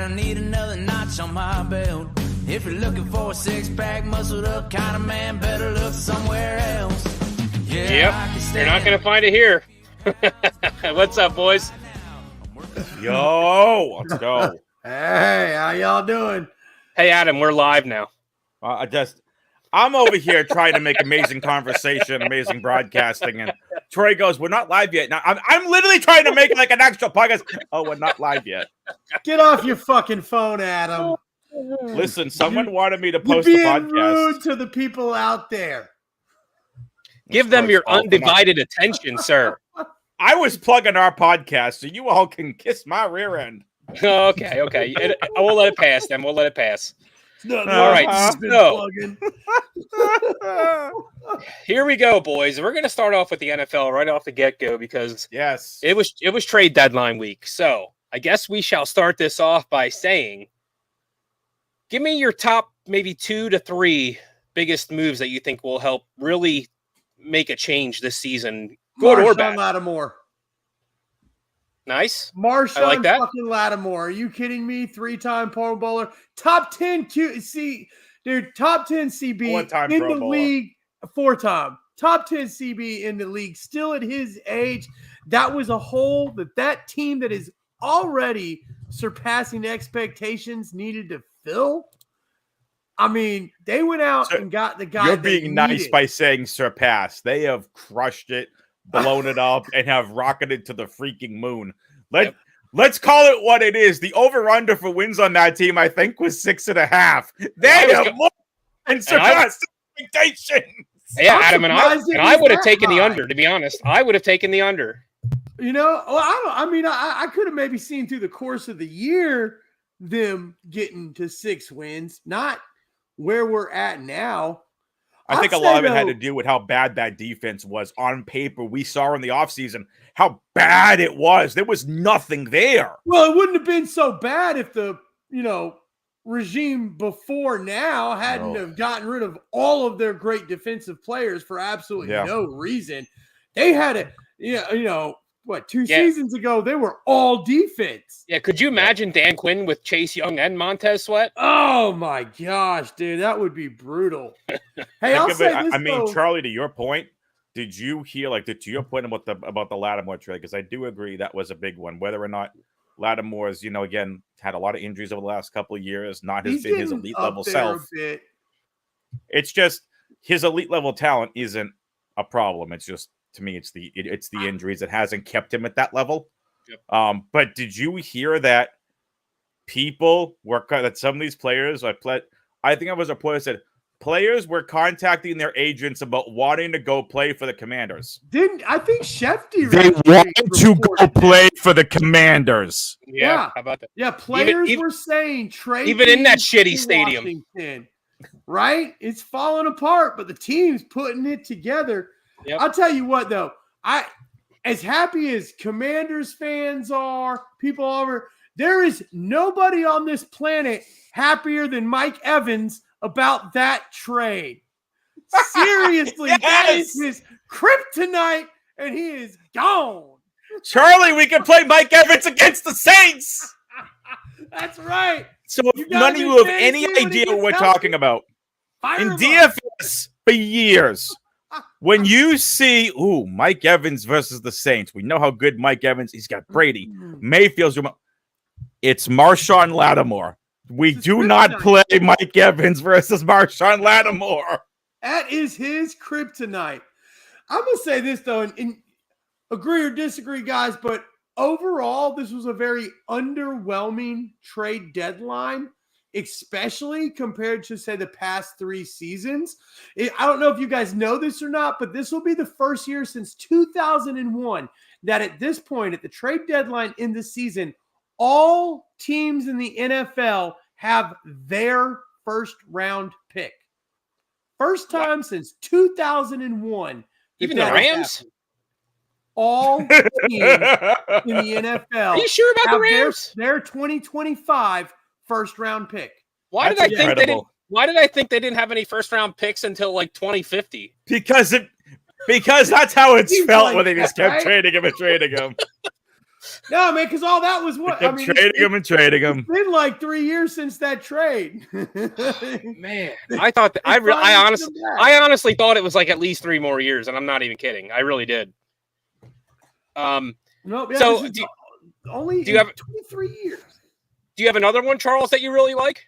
I need another notch on my belt. If you're looking for a six-pack, muscled up kind of man, better look somewhere else. Yeah, yep, you're not going to find it here. What's up, boys? Yo, let's go. Hey, how y'all doing? Hey, Adam, we're live now. I'm over here trying to make amazing conversation, amazing broadcasting, and Troy goes, "We're not live yet." Now I'm literally trying to make like an actual podcast. Oh, we're not live yet. Get off your fucking phone, Adam. Listen, someone wanted me to post You're a being podcast. rude to the people out there. Give them your undivided attention, sir. I was plugging our podcast, so you all can kiss my rear end. Okay. We'll let it pass then. We'll let it pass. All right, so here we go, boys. We're going to start off with the NFL right off the get-go because yes, it was trade deadline week. So I guess we shall start this off by saying, give me your top maybe 2 to 3 biggest moves that you think will help really make a change this season, good or bad. Lattimore. Nice. Marshawn like that. fucking Lattimore. Are you kidding me? 3-time Pro Bowler. Top 10 QC. Dude, top 10 CB 4-time in Pro the Bowler. league. 4-time. Top 10 CB in the league. Still at his age. That was a hole that team that is already surpassing expectations needed to fill. I mean, they went out and got the guy. You're being nice needed. by saying surpass. They have crushed it, blown it up, and have rocketed to the freaking moon. Let's call it what it is. The over-under for wins on that team, I think, was 6.5. They have more and surpassed expectations. Yeah, Adam, and I would have taken the under, to be honest. I would have taken the under. You know, I could have maybe seen through the course of the year them getting to 6 wins, not where we're at now. I think a lot of it had to do with how bad that defense was on paper. We saw in the offseason how bad it was. There was nothing there. Well, it wouldn't have been so bad if the, regime before now hadn't have gotten rid of all of their great defensive players for absolutely no reason. They had it, 2 seasons ago, they were all defense. Yeah, could you imagine Dan Quinn with Chase Young and Montez Sweat? Oh, my gosh, dude. That would be brutal. Hey, I'll say this, Charlie, to your point, did you hear, to your point about the Lattimore trade? Because I do agree that was a big one. Whether or not Lattimore's, again, had a lot of injuries over the last couple of years, not has been his elite level self. It's just his elite level talent isn't a problem. It's just, to me, it's the injuries that hasn't kept him at that level. Yep. But did you hear that that some of these players, I think I was a reporter that said players were contacting their agents about wanting to go play for the Commanders. I think Shefty? They wanted to go play for the Commanders. Yeah, how about that? Yeah, players were saying trade even in that shitty stadium. Washington, right? It's falling apart, but the team's putting it together. Yep. I'll tell you what, though. As happy as Commanders fans are, people over, there is nobody on this planet happier than Mike Evans about that trade. Seriously, that is his kryptonite, and he is gone. Charlie, we can play Mike Evans against the Saints. That's right. So if none of you have any idea what we're talking about, in DFS for years, when you see, Mike Evans versus the Saints, we know how good Mike Evans, he's got Brady, Mayfield's, it's Marshawn Lattimore. We do not play Mike Evans versus Marshawn Lattimore. That is his kryptonite. I'm going to say this, though, and agree or disagree, guys, but overall, this was a very underwhelming trade deadline, especially compared to, say, the past 3 seasons. I don't know if you guys know this or not, but this will be the first year since 2001 that at this point, at the trade deadline in the season, all teams in the NFL have their first-round pick. First time since 2001. Even the Rams? All teams in the NFL. Are you sure about the Rams? Their 2025 first-round pick. Why did I think they didn't have any first-round picks until 2050? Because that's how it's felt when they just kept trading him and trading him. No, man, because all that was what I mean. Trading him and trading him. It's been like 3 years since that trade. Man, I thought that, I honestly thought it was like at least 3 more years, and I'm not even kidding. I really did. Nope. Yeah, So only do you have 23 years? Do you have another one, Charles, that you really like?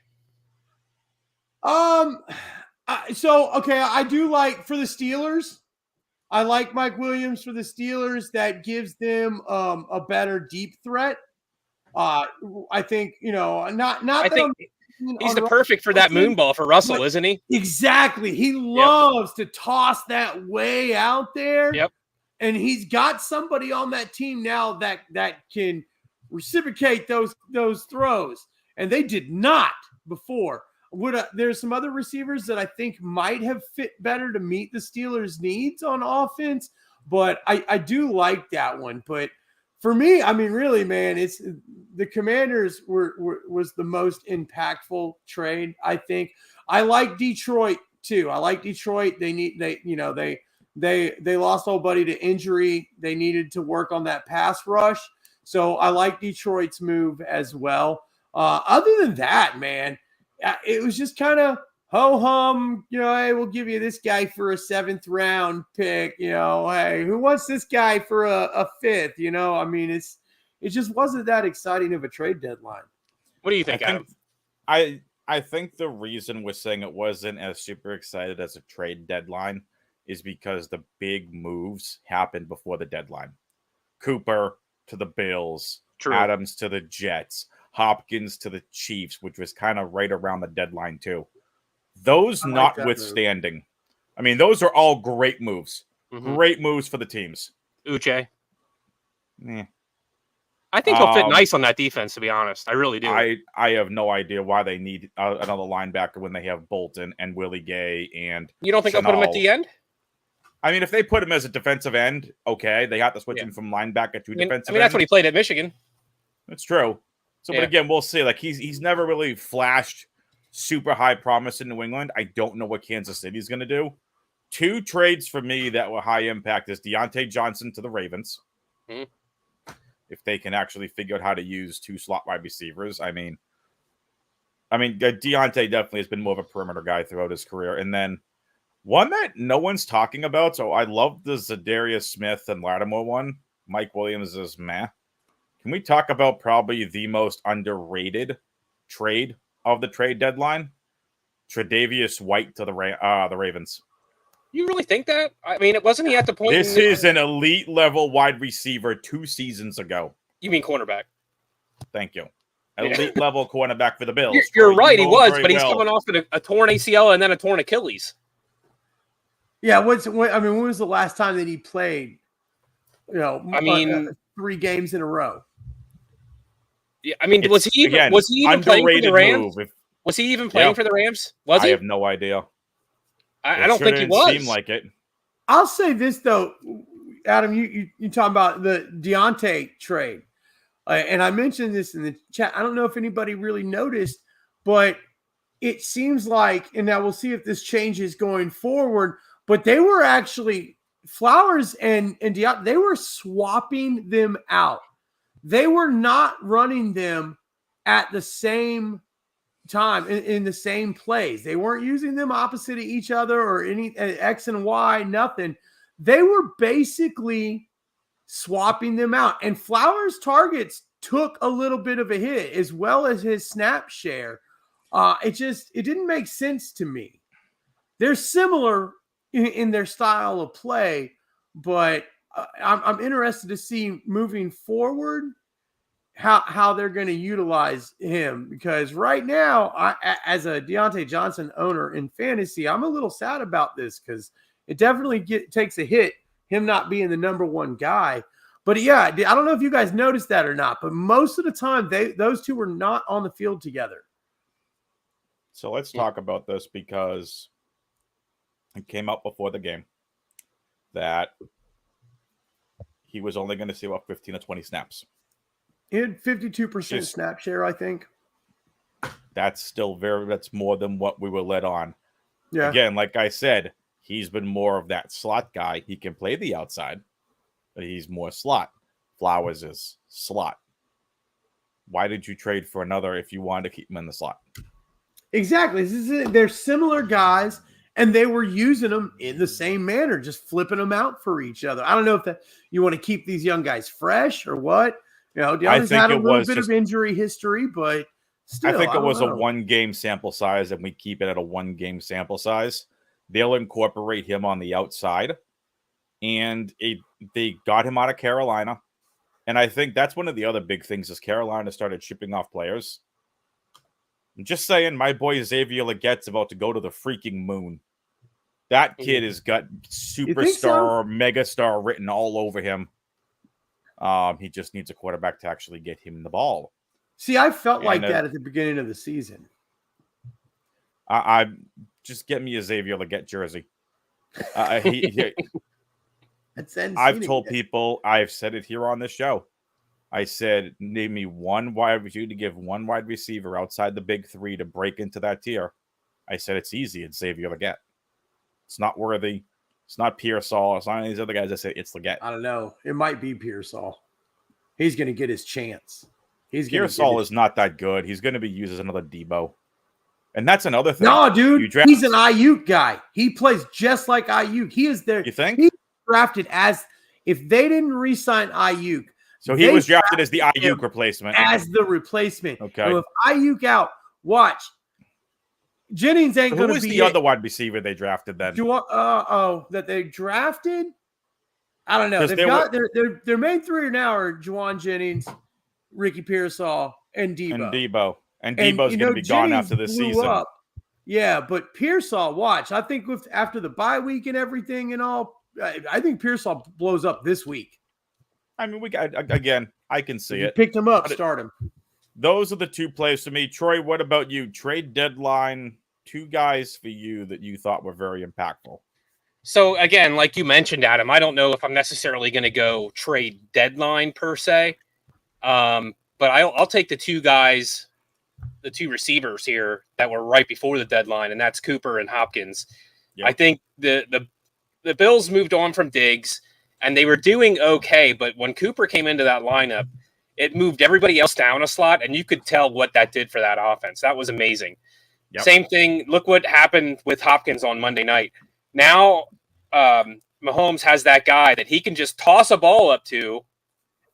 So okay, I do like for the Steelers. I like Mike Williams for the Steelers. That gives them a better deep threat. I think not. I think he's the perfect for that moon ball for Russell, isn't he? Exactly. He loves to toss that way out there. Yep. And he's got somebody on that team now that can reciprocate those throws, and they did not before. There's some other receivers that I think might have fit better to meet the Steelers' needs on offense, but I do like that one. But for me, I mean, really, man, it's the Commanders was the most impactful trade. I think I like Detroit too. I like Detroit. They lost old buddy to injury. They needed to work on that pass rush. So I like Detroit's move as well. Other than that, man, it was just kind of ho-hum, hey, we'll give you this guy for a 7th round pick. Hey, who wants this guy for a 5th? I mean, it just wasn't that exciting of a trade deadline. What do you think, Adam? I think the reason we're saying it wasn't as super excited as a trade deadline is because the big moves happened before the deadline. Cooper to the Bills, True. Adams to the Jets, Hopkins to the Chiefs, which was kind of right around the deadline too. Those notwithstanding, I mean, those are all great moves. Mm-hmm. Great moves for the teams. Uche. I think he'll fit nice on that defense, to be honest. I really do. I have no idea why they need another linebacker when they have Bolton and Willie Gay and you don't think they'll put him at the end? I mean, if they put him as a defensive end, okay. They have to switch him from linebacker to defensive end. That's what he played at Michigan. That's true. So, but again, we'll see. Like he's never really flashed super high promise in New England. I don't know what Kansas City's going to do. 2 trades for me that were high impact is Deontay Johnson to the Ravens. Mm-hmm. If they can actually figure out how to use 2 slot wide receivers. I mean, Deontay definitely has been more of a perimeter guy throughout his career. And then one that no one's talking about. So I love the Zadarius Smith and Lattimore one. Mike Williams is meh. Can we talk about probably the most underrated trade of the trade deadline? Tre'Davious White to the Ravens. You really think that? I mean, it wasn't he at the point. This is an elite level wide receiver 2 seasons ago. You mean cornerback? Thank you. Elite level cornerback for the Bills. You're right, he was, but he's coming off a torn ACL and then a torn Achilles. Yeah, when was the last time that he played? 3 games in a row. Yeah, I mean, was he even playing for the Rams? Was he even playing for the Rams? Was he? I have no idea. I don't think he was. Seem like it. I'll say this though, Adam. You talking about the Deontay trade, and I mentioned this in the chat. I don't know if anybody really noticed, but it seems like, and now we'll see if this changes going forward. But they were actually Flowers and Deontay. They were swapping them out. They were not running them at the same time in the same plays. They weren't using them opposite of each other or any X and Y, nothing. They were basically swapping them out. And Flowers' targets took a little bit of a hit as well as his snap share. It didn't make sense to me. They're similar in their style of play, but I'm interested to see moving forward how they're going to utilize him, because right now, as a Deontay Johnson owner in fantasy, I'm a little sad about this because it definitely takes a hit, him not being the number 1 guy. But yeah, I don't know if you guys noticed that or not, but most of the time those 2 were not on the field together. So let's talk about this because it came out before the game that he was only going to see about 15 or 20 snaps. He had 52% snap share, I think. That's more than what we were led on. Yeah. Again, like I said, he's been more of that slot guy. He can play the outside, but he's more slot. Flowers is? Slot. Why did you trade for another if you wanted to keep him in the slot? Exactly. They're similar guys, and they were using them in the same manner, just flipping them out for each other. I don't know if you want to keep these young guys fresh or what. You know, Dylan's had a little bit of injury history, but still, I think it was a 1-game sample size, and we keep it at a 1-game sample size. They'll incorporate him on the outside, and they got him out of Carolina. And I think that's one of the other big things is Carolina started shipping off players. I'm just saying, my boy Xavier Legette's about to go to the freaking moon. That kid has got superstar, megastar written all over him. He just needs a quarterback to actually get him the ball. See, I felt like that at the beginning of the season. I just get me a Xavier Legette jersey. I've told people, I've said it here on this show. I said, name me one wide receiver to give one wide receiver outside the big three to break into that tier. I said, it's easy. It's Xavier Legette. It's not Worthy. It's not Pearsall. It's not any of these other guys. I say it's Legette. I don't know. It might be Pearsall. He's going to get his chance. Pearsall is not that good. He's going to be used as another Debo. And that's another thing. No, dude. He's an Ayuk guy. He plays just like Ayuk. He is there. You think? He's drafted as, if they didn't re-sign Ayuk. So he was drafted as the Ayuk replacement. As the replacement. Okay. So if Ayuk out, watch. Jennings ain't going to be. Who was the other wide receiver they drafted then? That they drafted? I don't know. They've got their main three now are Juwan Jennings, Ricky Pearsall, and Debo. And Debo's going to be gone after this season. Up. Yeah, but Pearsall, watch. I think after the bye week and everything and all, I think Pearsall blows up this week. I mean, I can see it. Picked him up, start him. Those are the two plays for me. Troy, what about you? Trade deadline, 2 guys for you that you thought were very impactful. So again, like you mentioned, Adam, I don't know if I'm necessarily going to go trade deadline per se, but I'll take the 2 guys, the 2 receivers here that were right before the deadline, and that's Cooper and Hopkins. Yep. I think the Bills moved on from Diggs, and they were doing okay, but when Cooper came into that lineup, it moved everybody else down a slot, and you could tell what that did for that offense. That was amazing. Yep. Same thing. Look what happened with Hopkins on Monday night. Now Mahomes has that guy that he can just toss a ball up to,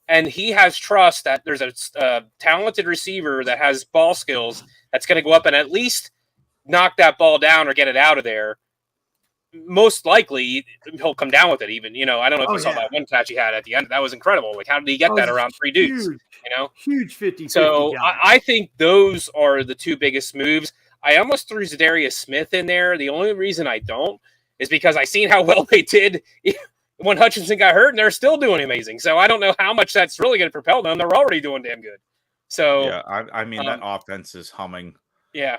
and he has trust that there's a talented receiver that has ball skills that's going to go up and at least knock that ball down or get it out of there. Most likely, he'll come down with it even. I don't know if you saw that one catch he had at the end. That was incredible. Like, how did he get that around 3 dudes? Huge 50. So I think those are the 2 biggest moves. I almost threw Zadarius Smith in there. The only reason I don't is because I seen how well they did when Hutchinson got hurt, and they're still doing amazing. So I don't know how much that's really going to propel them. They're already doing damn good. So yeah, I mean that offense is humming. Yeah,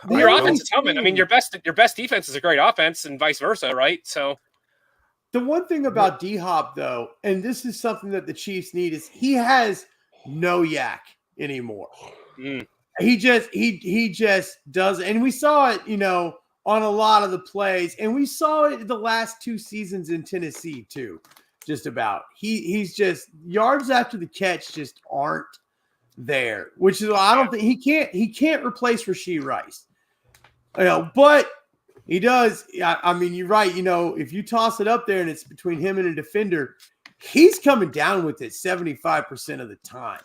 your offense is humming. I mean, your best defense is a great offense, and vice versa, right? So the one thing about D-Hop though, and this is something that the Chiefs need, is he has no yak anymore. He just does, and we saw it, on a lot of the plays, and we saw it the last 2 seasons in Tennessee too. Just about, he's just yards after the catch just aren't there, which is why I don't think he can't replace Rashee Rice, but he does. I mean, you're right. If you toss it up there and it's between him and a defender, he's coming down with it 75% of the time.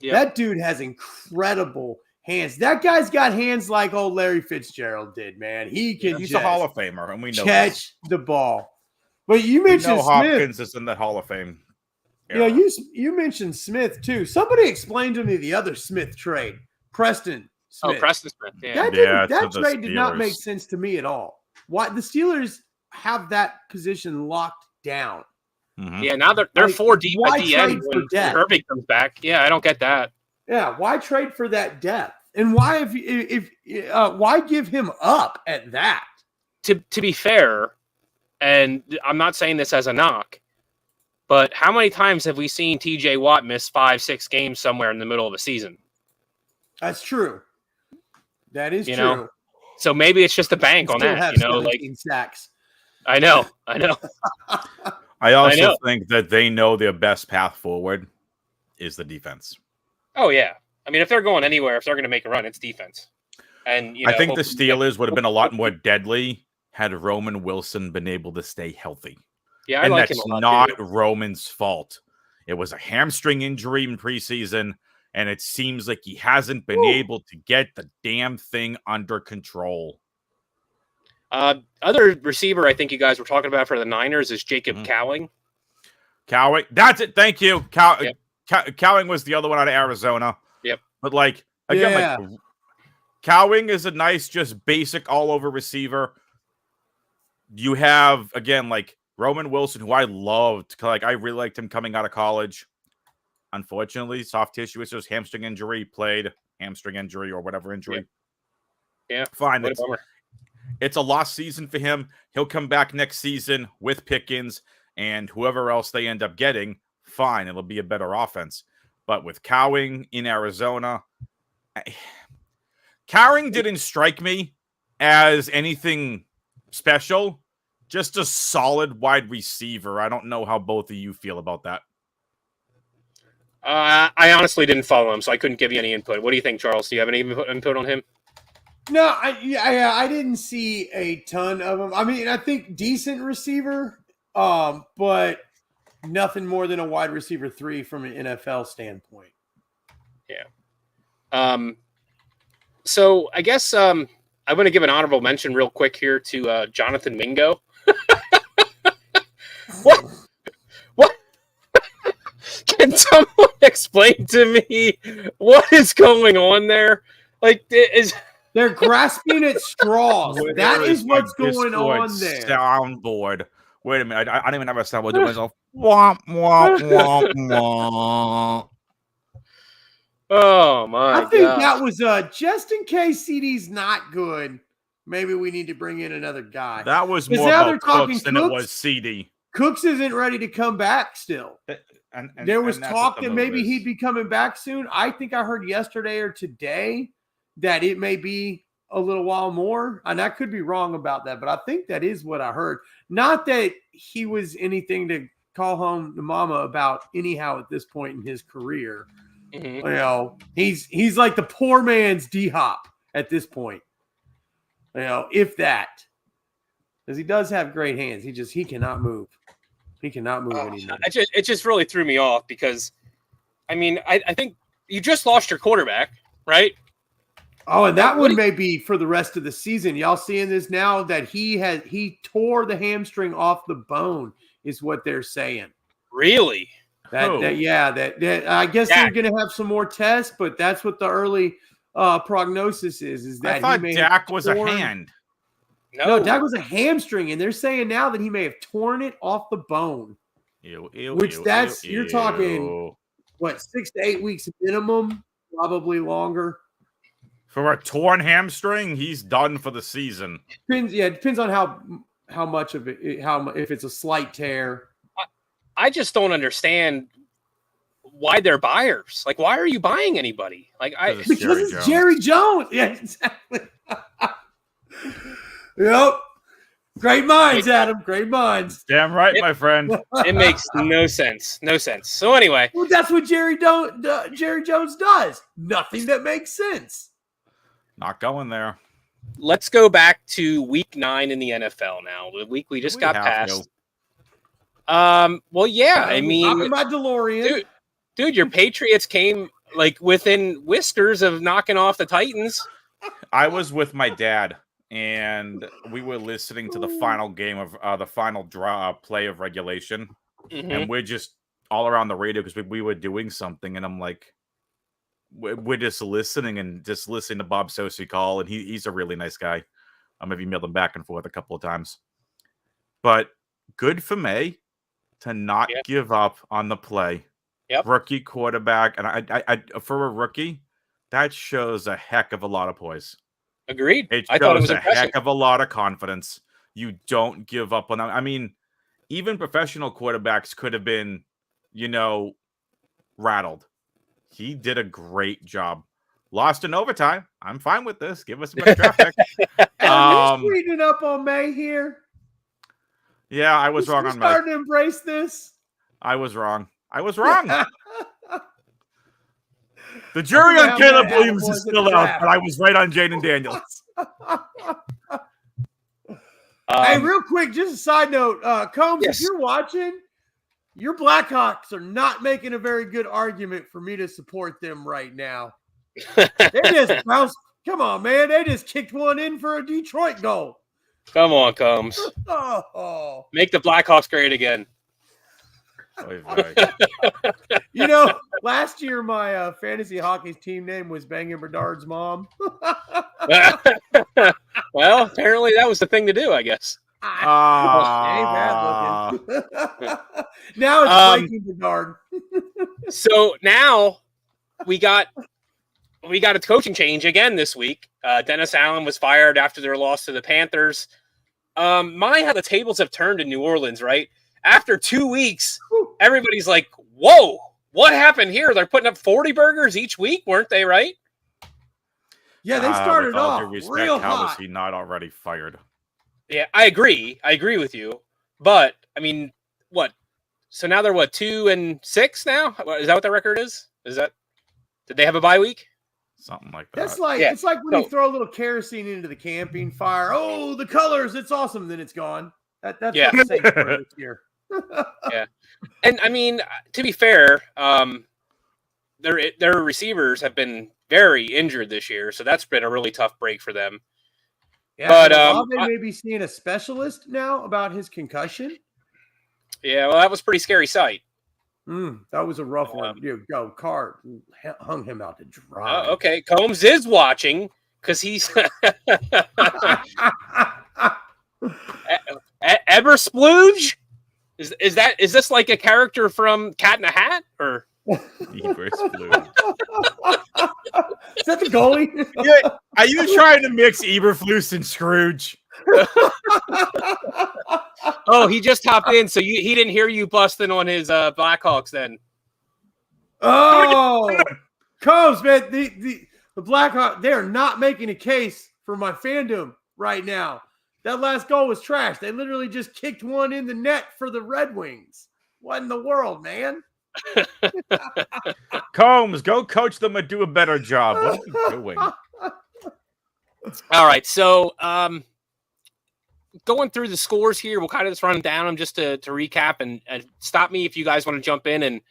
Yep. That dude has incredible hands. That guy's got hands like old Larry Fitzgerald did, man. He's a Hall of Famer, and we know catch the ball. But you mentioned Smith. Hopkins is in that Hall of Fame. You mentioned Smith too. Somebody explained to me the other Smith trade, Preston Smith. Oh, Preston Smith. Yeah. That trade did not make sense to me at all. Why the Steelers have that position locked down? Mm-hmm. Yeah, now they're 4 deep at the end when Herbig comes back. Yeah, I don't get that. Yeah, why trade for that depth? And why why give him up at that? To be fair, and I'm not saying this as a knock, but how many times have we seen TJ Watt miss 5-6 games somewhere in the middle of a season? That's true. That is true. So maybe it's just a bank on that. Like sacks. I know. I also know. think that they know their best path forward is the defense. Oh yeah, I mean, if they're going anywhere, if they're going to make a run, it's defense. And I think the Steelers would have been a lot more deadly had Roman Wilson been able to stay healthy. Yeah, I and like that's him a lot not too. Roman's fault. It was a hamstring injury in preseason, and it seems like he hasn't been able to get the damn thing under control. Other receiver I think you guys were talking about for the Niners is Jacob Cowing. Cowing, that's it. Thank you. Cowing was the other one out of Arizona. Yep. But like again, like Cowing is a nice, just basic all-over receiver. You have again like Roman Wilson, who I loved. Like I really liked him coming out of college. Unfortunately, soft tissue issues, hamstring injury, played hamstring injury or whatever injury. Yeah, fine. What a bummer. It's a lost season for him. He'll come back next season with Pickens and whoever else they end up getting. Fine, it'll be a better offense. But with Cowing in Arizona, Cowing didn't strike me as anything special. Just a solid wide receiver. I don't know how both of you feel about that. I honestly didn't follow him, so I couldn't give you any input. What do you think, Charles? Do you have any input on him? No, I didn't see a ton of them. I mean, I think decent receiver, but nothing more than a wide receiver 3 from an NFL standpoint. Yeah. So I guess I'm going to give an honorable mention real quick here to Jonathan Mingo. What? Can someone explain to me what is going on there? Like, they're grasping at straws. That is what's going on there. Soundboard. Wait a minute. I don't even have a soundboard. Do myself. Womp, womp, womp, womp. Oh my! I think that was just in case CD's not good. Maybe we need to bring in another guy. That was more about Cooks than it was CD. Cooks isn't ready to come back still. And there was talk that maybe he'd be coming back soon. I think I heard yesterday or today that it may be a little while more. And I could be wrong about that, but I think that is what I heard. Not that he was anything to call home to mama about anyhow at this point in his career. Mm-hmm. You know, he's like the poor man's D-Hop at this point. You know, if that. Because he does have great hands. He cannot move. He cannot move anymore. It just really threw me off because, I mean, I think you just lost your quarterback, right? Oh, and that one may be for the rest of the season. Y'all seeing this now that he tore the hamstring off the bone is what they're saying. Really? That I guess they're going to have some more tests, but that's what the early prognosis is that I thought Dak was a hand. No, Dak was a hamstring, and they're saying now that he may have torn it off the bone. You're talking, what, 6 to 8 weeks minimum, probably longer. For a torn hamstring, he's done for the season. It depends on how much of it, if it's a slight tear. I just don't understand why they're buyers. Like, why are you buying anybody? Like, because it's Jerry Jones. Yeah, exactly. Yep. Great minds, Adam. Great minds. Damn right, my friend. It makes no sense. No sense. So anyway. Well, that's what Jerry Jones does. Nothing that makes sense. Not going there. Let's go back to week 9 in the NFL now. The week we just got past. Well, yeah. I mean, my DeLorean. Dude, your Patriots came like within whiskers of knocking off the Titans. I was with my dad. And we were listening to the final game of the final play of regulation. Mm-hmm. And we're just all around the radio because we were doing something. And I'm like, we're just listening to Bob Sosey call. And he's a really nice guy. I've emailed him back and forth a couple of times. But good for May to not give up on the play. Yep. Rookie quarterback. And I for a rookie, that shows a heck of a lot of poise. Agreed. I thought it was a heck of a lot of confidence. You don't give up on them. I mean, even professional quarterbacks could have been, rattled. He did a great job. Lost in overtime. I'm fine with this. Give us a better draft pick. Are you reading up on May here? Yeah, I was wrong We're on my. starting to embrace this. I was wrong. The jury I on think Caleb that Williams was is the still out, draft. but I was right on Jaden Daniels. Hey, real quick, just a side note, Combs, Yes. if you're watching, your Blackhawks are not making a very good argument for me to support them right now. They just bounced. Come on, man. They just kicked one in for a Detroit goal. Come on, Combs. Oh. Make the Blackhawks great again. Oy vey. You know, last year my fantasy hockey team name was Bangin' Bernard's mom. Well, apparently that was the thing to do, I guess. Ain't bad looking. Now it's Breaking Bernard. So now we got a coaching change again this week. Dennis Allen was fired after their loss to the Panthers. My how the tables have turned in New Orleans, right? After 2 weeks, everybody's like, whoa, what happened here? They're putting up 40 burgers each week, weren't they, right? Yeah, they started with all off due respect, real how was hot. he not already fired? Yeah, I agree. I agree with you. But, I mean, what? So now they're, 2-6 now? Is that what the record is? Did they have a bye week? Something like that. That's like Yeah. it's like when you throw a little kerosene into the camping fire. Oh, the colors, it's awesome. Then it's gone. That's Yeah. what the Saints were this year. And, I mean, to be fair, their receivers have been very injured this year, so that's been a really tough break for them. Yeah, But, Olave may be seeing a specialist now about his concussion. Yeah, well, that was a pretty scary sight. That was a rough one. Carr hung him out to dry. Okay, Combs is watching because he's Ebersplooge. Is this like a character from Cat in a Hat or? Eberflus. Is that the goalie? Yeah, are you trying to mix Eberflus and Scrooge? Oh, he just hopped in, so he didn't hear you busting on his Blackhawks then. Oh, Combs, man, the Blackhawks, they are not making a case for my fandom right now. That last goal was trash. They literally just kicked one in the net for the Red Wings. What in the world, man? Combs, go coach them and do a better job. What are you doing? All right, so going through the scores here, we'll kind of just run down them just to recap and stop me if you guys want to jump in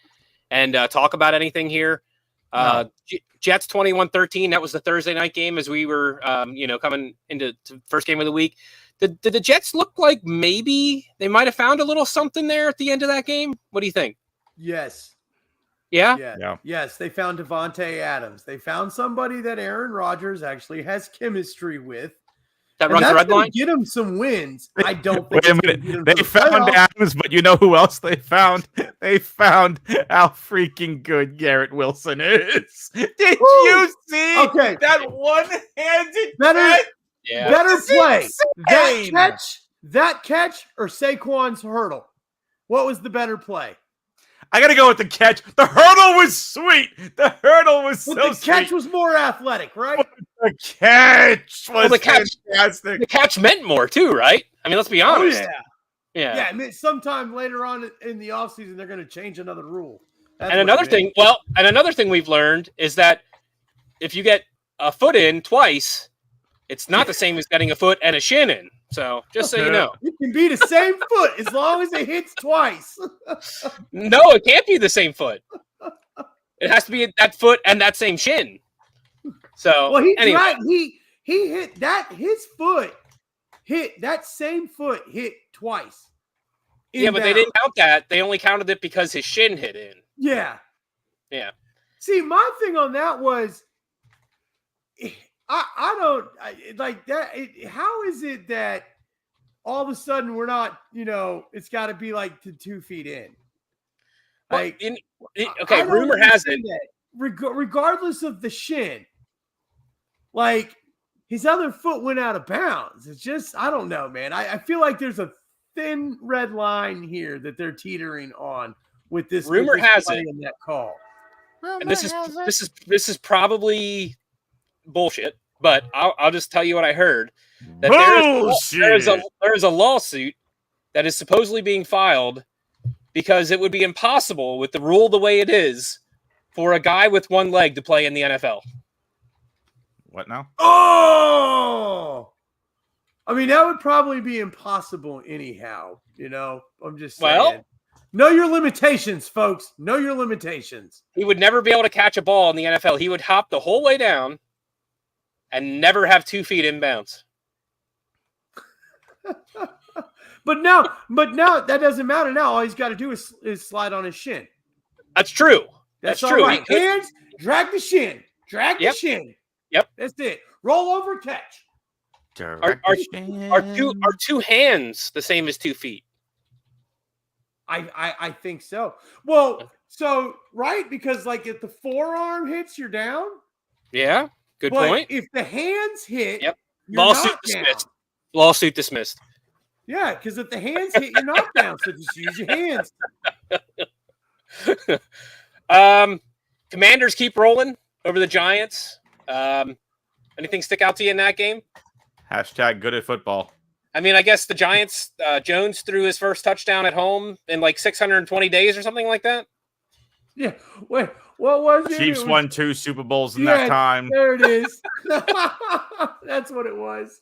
and talk about anything here. Jets 21-13. That was the Thursday night game as we were, coming into the first game of the week. Did the Jets look like maybe they might have found a little something there at the end of that game? What do you think? Yes. Yeah? Yeah. Yes, they found Devontae Adams. They found somebody that Aaron Rodgers actually has chemistry with. That runs the red line? Get him some wins. I don't think Wait a minute. They found Adams, but you know who else they found? They found how freaking good Garrett Wilson is. Did you see that one-handed catch? Yeah. Better play. Insane. That catch or Saquon's hurdle? What was the better play? I got to go with the catch. The hurdle was sweet. The hurdle was But so the catch sweet. was more athletic, right? The catch was fantastic. The catch meant more too, right? I mean, let's be honest. Yeah. I mean, sometime later on in the offseason, they're going to change another rule. That's And another thing we've learned is that if you get a foot in twice, it's not the same as getting a foot and a shin in. So just so you know. It can be the same foot as long as it hits twice. No, it can't be the same foot. It has to be that foot and that same shin. So well, anyway. he hit that. His foot hit that same foot hit twice. Yeah, but they didn't count that. They only counted it because his shin hit in. Yeah. See, my thing on that was, I don't like that. How is it that all of a sudden we're not, it's got to be like to 2 feet in? Like, okay, rumor has it. Regardless of the shin, like his other foot went out of bounds. It's just, I don't know, man. I feel like there's a thin red line here that they're teetering on with this. Rumor has it in that call. And this is probably bullshit, but I'll just tell you what I heard. That there's a lawsuit that is supposedly being filed because it would be impossible with the rule the way it is for a guy with one leg to play in the NFL. What now? Oh, I mean, that would probably be impossible anyhow. I'm just saying. Well, know your limitations, folks. Know your limitations. He would never be able to catch a ball in the NFL. He would hop the whole way down and never have 2 feet in bounds. But now that doesn't matter. Now all he's got to do is slide on his shin. That's true. That's true. Right. Hands, drag the shin. Drag the shin. Yep. That's it. Roll over, catch. Are 2 hands the same as 2 feet? I think so. Well, right, because like if the forearm hits, you're down. Yeah, good point. If the hands hit, yep. You're Lawsuit not dismissed. Down. Lawsuit dismissed. Yeah, because if the hands hit, you're not down. So just use your hands. Commanders keep rolling over the Giants. Anything stick out to you in that game? Hashtag good at football. I mean, I guess the Giants, Jones threw his first touchdown at home in like 620 days or something like that. Yeah. Wait, what was it? Chiefs won 2 Super Bowls in that time. There it is. That's what it was.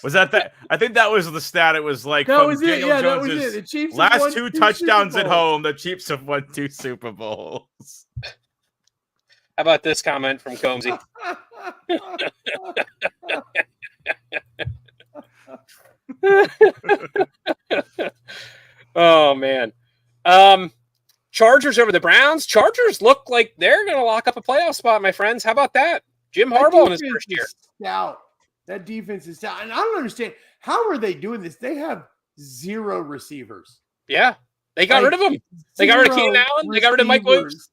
Was that? I think that was the stat. It was like that was it. Yeah, Jones's that was it. The Chiefs last 2 touchdowns at home. The Chiefs have won 2 Super Bowls. How about this comment from Combsy? Oh man. Chargers over the Browns. Chargers look like they're going to lock up a playoff spot, my friends. How about that? Jim Harbaugh in his first year. Stout. That defense is stout. And I don't understand. How are they doing this? They have 0 receivers. Yeah. They got rid of them. They got rid of Keenan Allen. They got rid of Mike Williams.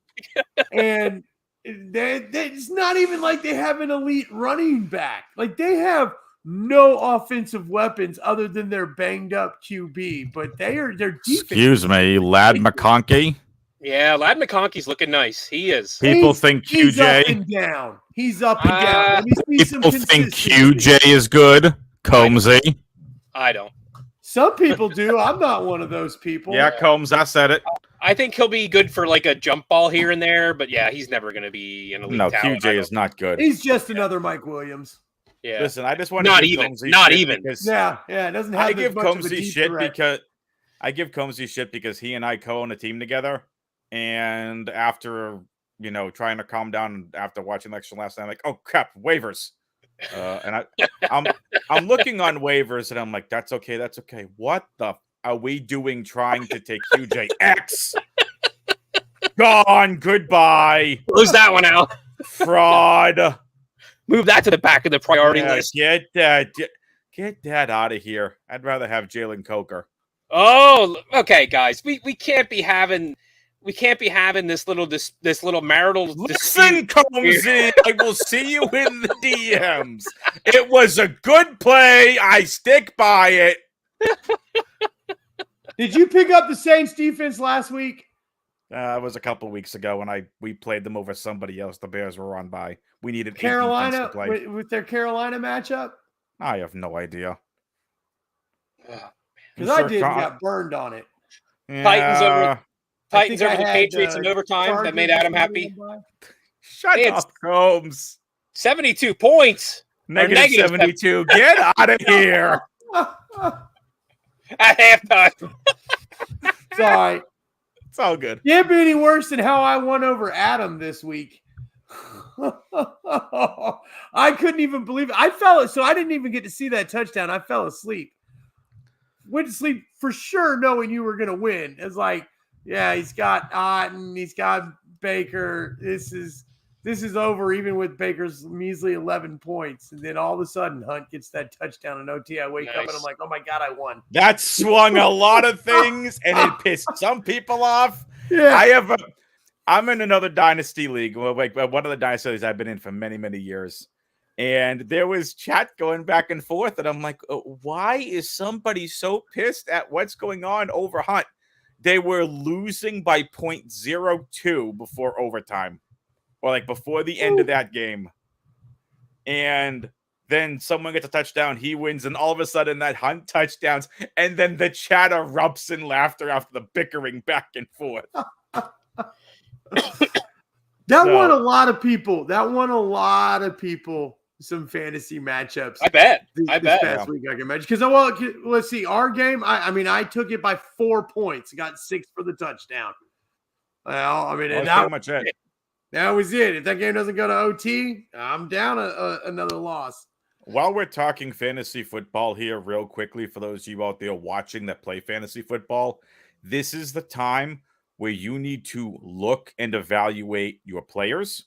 And it's not even like they have an elite running back. Like they have no offensive weapons other than their banged up QB, but their defense. Excuse me, Lad McConkey. Yeah, Lad McConkey's looking nice. He is. People think QJ. He's up and down. He's up and down. Let me see people think QJ is good. Combsy. I don't. Some people do. I'm not one of those people. Yeah, Combs, I said it. I think he'll be good for like a jump ball here and there, but yeah, he's never going to be an elite talent. QJ is not good. He's just another Mike Williams. Yeah. Listen, I just want to give even. Combsy Not shit even. Yeah, it doesn't have. I give much of a Combsy deep shit threat. because I give Combsy shit because he and I co-own a team together, and after trying to calm down after watching the election last night, I'm like, oh crap, waivers. And I'm looking on waivers and I'm like, that's okay. What the are we doing trying to take QJX? Gone. Goodbye. Close that one out. Fraud. Move that to the back of the priority list. Get that out of here. I'd rather have Jalen Coker. Oh, okay, guys. We can't be having this little marital Listen, Combsy, I will see you in the DMs. It was a good play. I stick by it. Did you pick up the Saints defense last week? It was a couple weeks ago when we played them over somebody else. The Bears were on by. We needed Carolina with their Carolina matchup. I have no idea. Because I did got burned on it. Yeah. Titans over the Patriots in overtime. That made Adam happy. Shut up, Combs. 72 points. Negative 72. Get out of here. At halftime. Sorry. It's all good. Can't be any worse than how I won over Adam this week. I couldn't even believe it. So I didn't even get to see that touchdown. I fell asleep. Went to sleep for sure knowing you were going to win. It's like, yeah, he's got Otten, he's got Baker. This is over even with Baker's measly 11 points. And then all of a sudden, Hunt gets that touchdown in OT. I wake up and I'm like, oh my God, I won. That swung a lot of things and it pissed some people off. Yeah. I'm in another dynasty league. Well, like one of the dynasty leagues I've been in for many, many years. And there was chat going back and forth. And I'm like, why is somebody so pissed at what's going on over Hunt? They were losing by 0.02 before overtime. Or like before the end of that game. And Then someone gets a touchdown, he wins, and all of a sudden that Hunt touchdowns, and then the chat erupts in laughter after the bickering back and forth. That won a lot of people. That won a lot of people some fantasy matchups. I bet. This past week I can imagine. Because, well, let's see. Our game, I mean, I took it by 4 points. Got 6 for the touchdown. Well, I mean, That's pretty much it. That was it. If that game doesn't go to OT, I'm down another loss. While we're talking fantasy football here, real quickly, for those of you out there watching that play fantasy football, this is the time where you need to look and evaluate your players.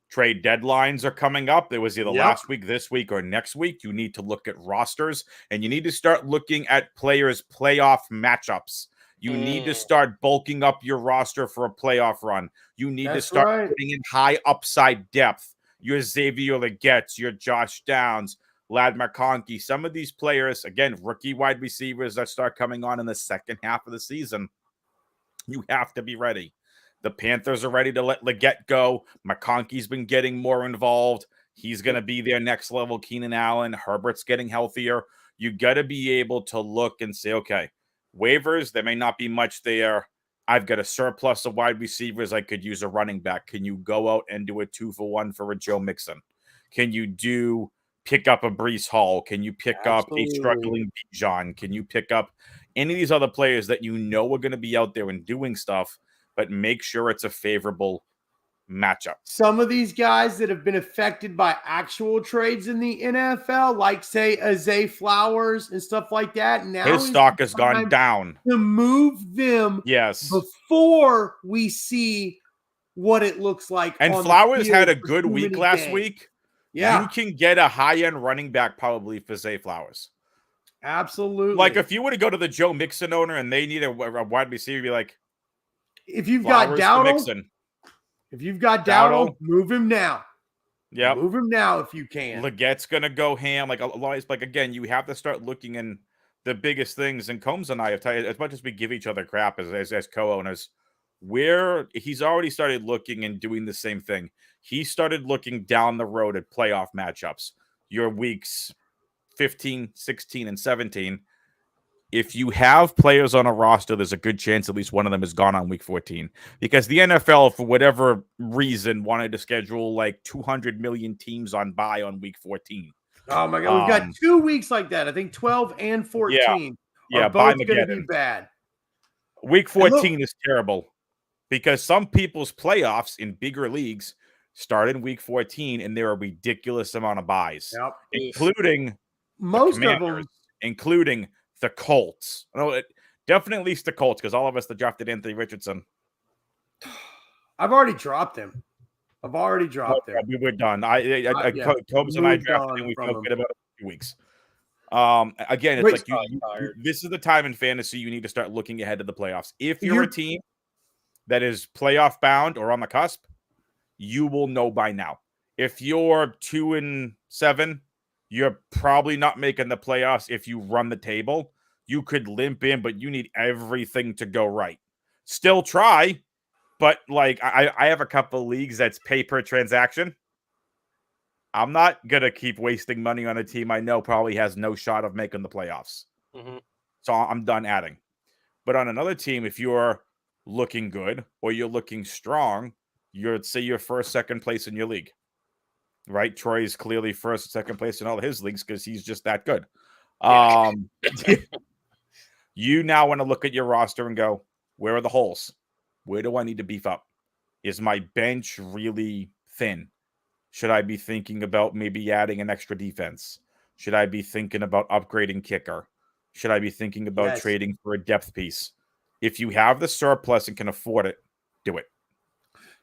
Trade deadlines are coming up. There was either last week, this week, or next week. You need to look at rosters, and you need to start looking at players' playoff matchups. You need to start bulking up your roster for a playoff run. You need to start putting in high upside depth. Your Xavier Legetts, your Josh Downs, Ladd McConkey. Some of these players, again, rookie wide receivers that start coming on in the second half of the season. You have to be ready. The Panthers are ready to let Legette go. McConkey's been getting more involved. He's going to be their next level. Keenan Allen, Herbert's getting healthier. You got to be able to look and say, okay, waivers, there may not be much there. I've got a surplus of wide receivers. I could use a running back. Can you go out and do a 2-for-1 for a Joe Mixon? Can you pick up a Breece Hall? Can you pick up a struggling Bijan? Can you pick up any of these other players that you know are going to be out there and doing stuff, but make sure it's a favorable matchup? Some of these guys that have been affected by actual trades in the NFL, like, say, Zay Flowers and stuff like that, now his stock has gone down. To move them before we see what it looks like. And Flowers had a good week last week. Yeah. You can get a high-end running back probably for Zay Flowers. Absolutely. Like, if you were to go to the Joe Mixon owner and they need a wide receiver, you'd be like, if you've got Dowdle, move him now. Yeah, move him now if you can. Legette's gonna go ham. Like again, you have to start looking in the biggest things. And Combs and I have as much as we give each other crap as co-owners, where he's already started looking and doing the same thing. He started looking down the road at playoff matchups. Your weeks 15, 16, and 17. If you have players on a roster, there's a good chance at least one of them is gone on week 14. Because the NFL, for whatever reason, wanted to schedule like 200 million teams on bye on week 14. Oh, my God. We've got 2 weeks like that. I think 12 and 14 are both going to be bad. Week 14 is terrible because some people's playoffs in bigger leagues start in week 14, and there are a ridiculous amount of buys, including most of them, including the Colts. No, definitely at least the Colts, because all of us that drafted Anthony Richardson. I've already dropped him. We were done. Combs and I drafted him. We felt good about it for 2 weeks. Again, it's this is the time in fantasy you need to start looking ahead to the playoffs. If you're a team that is playoff bound or on the cusp, you will know by now. If you're 2-7, you're probably not making the playoffs. If you run the table, you could limp in, but you need everything to go right. Still try, but like I have a couple of leagues that's pay per transaction. I'm not going to keep wasting money on a team I know probably has no shot of making the playoffs. So I'm done adding. But on another team, if you're looking good or you're looking strong, you're first, second place in your league. Right? Troy is clearly first, second place in all of his leagues because he's just that good. You now want to look at your roster and go, where are the holes? Where do I need to beef up? Is my bench really thin? Should I be thinking about maybe adding an extra defense? Should I be thinking about upgrading kicker? Should I be thinking about trading for a depth piece? If you have the surplus and can afford it, do it.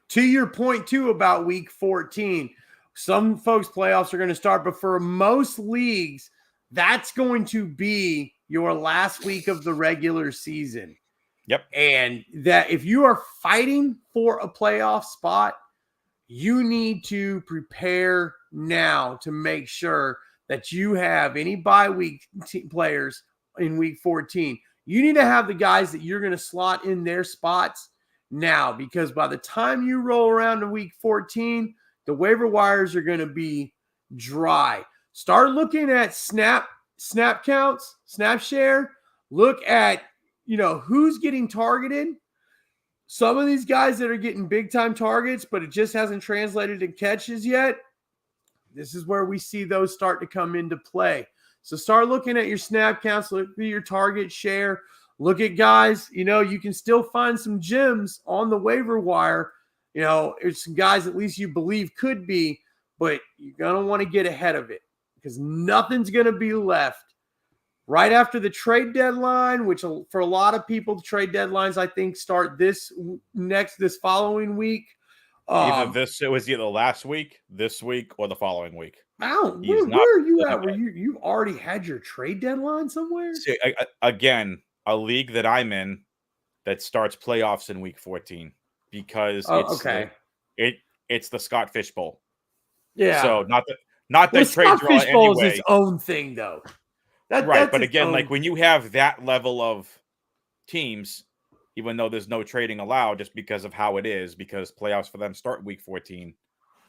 To your point, too, about week 14, some folks' playoffs are going to start, but for most leagues, that's going to be your last week of the regular season. Yep. And that if you are fighting for a playoff spot, you need to prepare now to make sure that you have any bye week players in week 14. You need to have the guys that you're going to slot in their spots now, because by the time you roll around to week 14, the waiver wires are going to be dry. Start looking at snap counts, snap share. Look at, who's getting targeted. Some of these guys that are getting big time targets, but it just hasn't translated to catches yet. This is where we see those start to come into play. So start looking at your snap counts, look at your target share, look at guys, you can still find some gems on the waiver wire. There's some guys at least you believe could be, but you're going to want to get ahead of it because nothing's going to be left right after the trade deadline, which for a lot of people, the trade deadlines, I think, start this following week. It was either last week, this week, or the following week. Wow, where are you at? Were you already had your trade deadline somewhere? See, again, a league that I'm in that starts playoffs in week 14 because it's the Scott Fish Bowl. Yeah. So not the trade Scott draw Fish Bowl anyway. is its own thing, though. Right, but again, like when you have that level of teams, even though there's no trading allowed just because of how it is, because playoffs for them start week 14,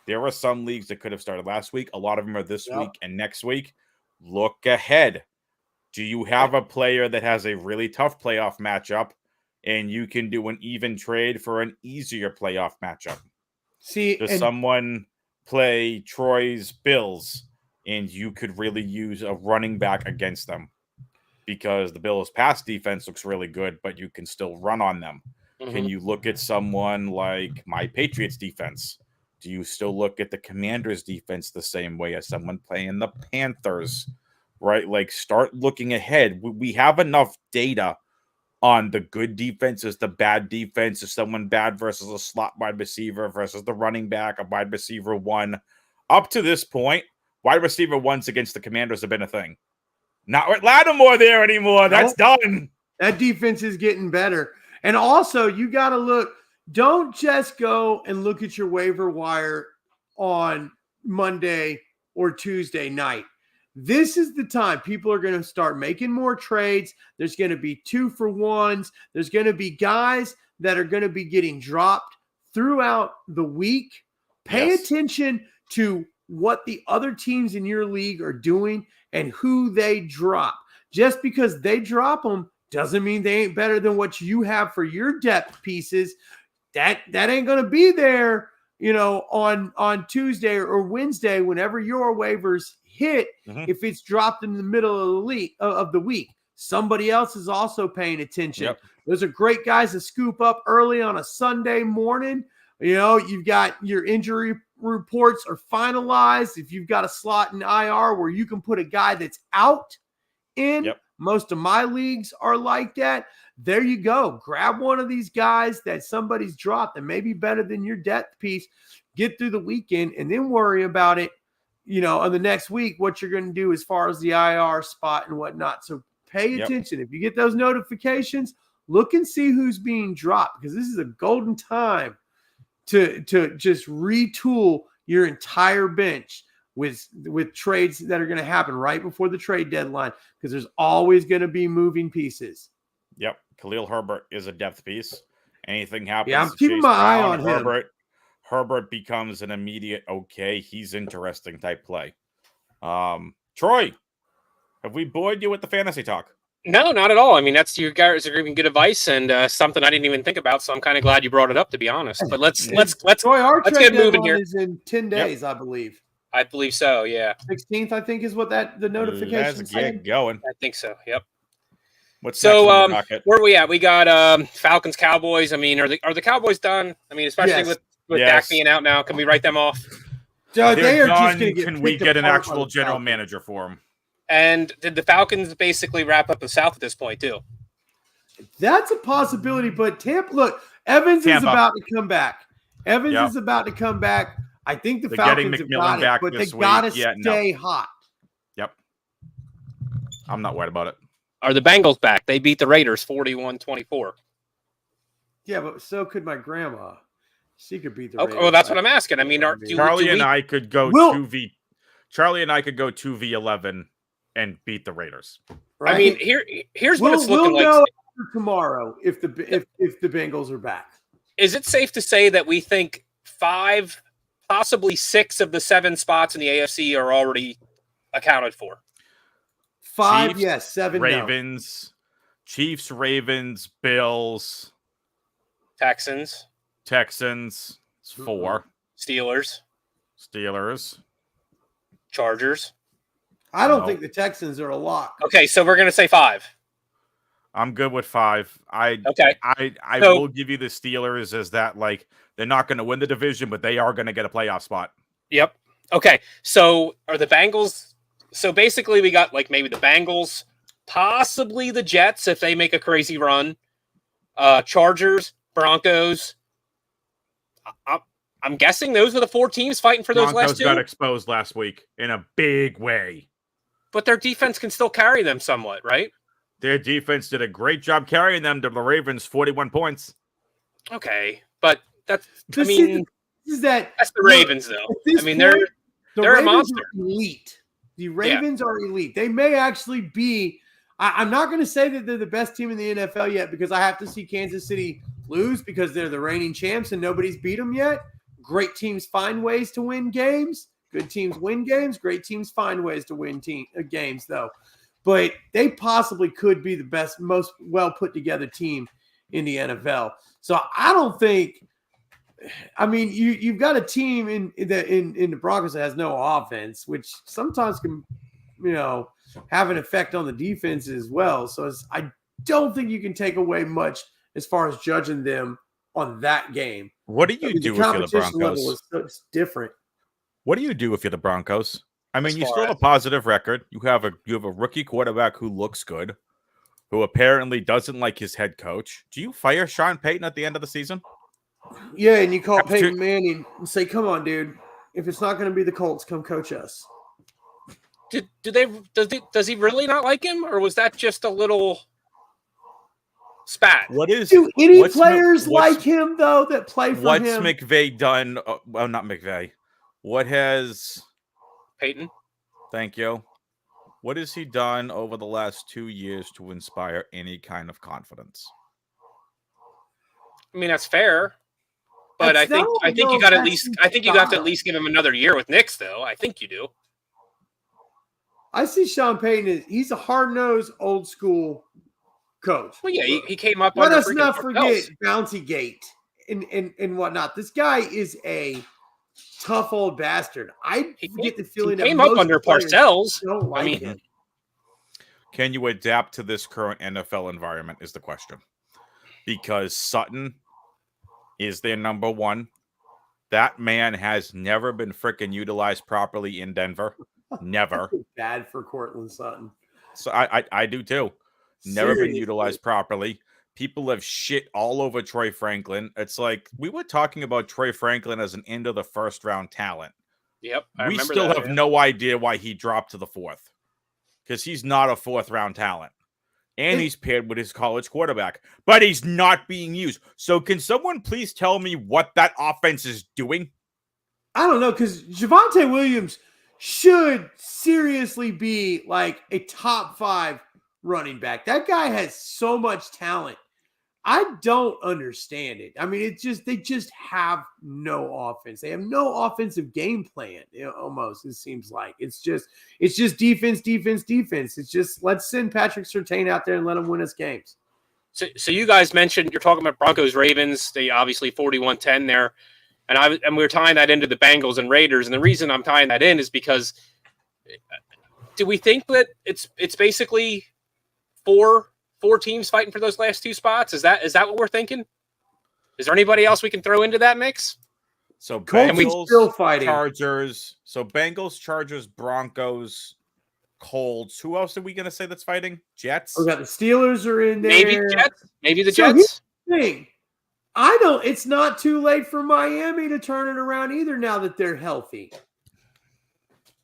there are some leagues that could have started last week. A lot of them are this week and next week. Look ahead. Do you have a player that has a really tough playoff matchup and you can do an even trade for an easier playoff matchup? Does someone play Troy's Bills and you could really use a running back against them because the Bills' pass defense looks really good, but you can still run on them? Mm-hmm. Can you look at someone like my Patriots defense? Do you still look at the Commanders defense the same way as someone playing the Panthers? Right? Like, start looking ahead. We have enough data on the good defenses, the bad defenses, someone bad versus a slot wide receiver versus the running back, a wide receiver one. Up to this point, wide receiver ones against the Commanders have been a thing. Not with Lattimore there anymore. That's done. That defense is getting better. And also, you got to look. Don't just go and look at your waiver wire on Monday or Tuesday night. This is the time people are going to start making more trades. There's going to be 2-for-1s. There's going to be guys that are going to be getting dropped throughout the week. Pay attention to what the other teams in your league are doing and who they drop. Just because they drop them doesn't mean they ain't better than what you have for your depth pieces. That ain't going to be there, on Tuesday or Wednesday whenever your waivers hit. Mm-hmm. If it's dropped in the middle of the week, somebody else is also paying attention. Yep. Those are great guys to scoop up early on a Sunday morning. You've got your injury reports are finalized. If you've got a slot in IR where you can put a guy that's out in, most of my leagues are like that. There you go. Grab one of these guys that somebody's dropped that may be better than your depth piece. Get through the weekend and then worry about it, on the next week, what you're going to do as far as the IR spot and whatnot. So pay attention. If you get those notifications, look and see who's being dropped because this is a golden time to just retool your entire bench with trades that are going to happen right before the trade deadline because there's always going to be moving pieces. Yep. Khalil Herbert is a depth piece. Anything happens. Yeah, I'm keeping my eye on him. Herbert becomes an immediate, he's interesting type play. Troy, have we bored you with the fantasy talk? No, not at all. I mean, that's you guys are giving good advice and something I didn't even think about. So I'm kind of glad you brought it up, to be honest. But let's get moving here. Is in 10 days, I believe. I believe so. Yeah, 16th, I think, is what the notification said. Let's get going. I think so. Yep. What's so? Where are we at? We got Falcons, Cowboys. I mean, are the Cowboys done? I mean, especially with Dak being out now, can we write them off? They are done. Just going to get. Can we get an actual general manager for them? And did the Falcons basically wrap up the South at this point too? That's a possibility, but Evans is about to come back. Evans is about to come back. I think the Falcons have got it, but they got to stay hot. Yep. I'm not worried about it. Are the Bengals back? They beat the Raiders 41-24. Yeah, but so could my grandma. She could beat the Raiders. Well, that's what I'm asking. I mean, Charlie and I could go 2v11 and beat the Raiders. Right? I mean, here's what it's looking like. We'll know tomorrow if the Bengals are back. Is it safe to say that we think 5, possibly 6 of the 7 spots in the AFC are already accounted for? 5, Chiefs, yes. 7, no. Ravens, Chiefs, Ravens, Bills, Texans, Texans. It's 4. Steelers, Steelers. Chargers. I don't No. think the Texans are a lock. Okay, so we're gonna say 5. I'm good with 5. I So- will give you the Steelers as that, like, they're not going to win the division, but they are going to get a playoff spot. Yep. Okay, so are the Bengals? So basically, we got like maybe the Bengals, possibly the Jets if they make a crazy run. Chargers, Broncos. I'm guessing those are the 4 teams fighting for those Broncos last 2. got exposed last week in a big way. But their defense can still carry them somewhat, right? Their defense did a great job carrying them to the Ravens 41 points. Okay, but that's I But see, mean is that that's the look, Ravens though. at this I mean point, they're the they're a Ravens monster. are elite. The Ravens are elite. They may actually be. I'm not going to say that they're the best team in the NFL yet because I have to see Kansas City lose because they're the reigning champs and nobody's beat them yet. Great teams find ways to win games. Good teams win games. Great teams find ways to win games, though. But they possibly could be the best, most well put together team in the NFL. So I don't think. I mean, you've got a team in the Broncos that has no offense, which sometimes can, have an effect on the defense as well. So I don't think you can take away much as far as judging them on that game. What do you do if you're the competition level Broncos? is different. What do you do if you're the Broncos? I mean, As you far still have a as- positive record. You have a rookie quarterback who looks good, who apparently doesn't like his head coach. Do you fire Sean Payton at the end of the season? Yeah, and you call After- Peyton Manning and say, "Come on, dude. If it's not going to be the Colts, come coach us." Does he really not like him, or was that just a little spat? What is Do any what's players what's- like him though that play for what's him? McVay done? Well, not McVay. What has Peyton? Thank you. What has he done over the last 2 years to inspire any kind of confidence? I mean, that's fair. But That's I think not- you no, got at that's least his I think you have to at style. least give him another year with Knicks, though. I think you do. I see Sean Payton he's a hard-nosed, old-school coach. Well, yeah, he came up. Let under us freaking not Parcells. forget Bouncy Gate and whatnot. This guy is a tough old bastard. I He get the He feeling that came up most under players Parcells. don't like mean, him. Can you adapt to this current NFL environment is the question. Because Sutton is their number one. That man has never been freaking utilized properly in Denver. Never. Bad for Cortland Sutton. So I do too. Never been Seriously. utilized properly. People have shit all over Troy Franklin. It's like we were talking about Troy Franklin as an end of the first round talent. Yep, I We remember still that, have yeah. no idea why he dropped to the 4th. Because he's not a 4th round talent. And he's paired with his college quarterback. But he's not being used. So can someone please tell me what that offense is doing? I don't know, because Javonte Williams should seriously be like a top 5 running back. That guy has so much talent. I don't understand it. I mean, they just have no offense. They have no offensive game plan. Almost it seems like it's just defense. It's just let's send Patrick Surtain out there and let him win us games. So you guys mentioned you're talking about Broncos Ravens. They obviously 41-10 there, and we were tying that into the Bengals and Raiders. And the reason I'm tying that in is because do we think that it's basically four teams fighting for those last 2 spots? Is that what we're thinking? Is there anybody else we can throw into that mix? So Colts Bengals, still fighting. Chargers. So Bengals, Chargers, Broncos, Colts. Who else are we going to say that's fighting? Jets? We got the Steelers are in there. Maybe Jets. Maybe the So Jets. Thing. It's not too late for Miami to turn it around either now that they're healthy.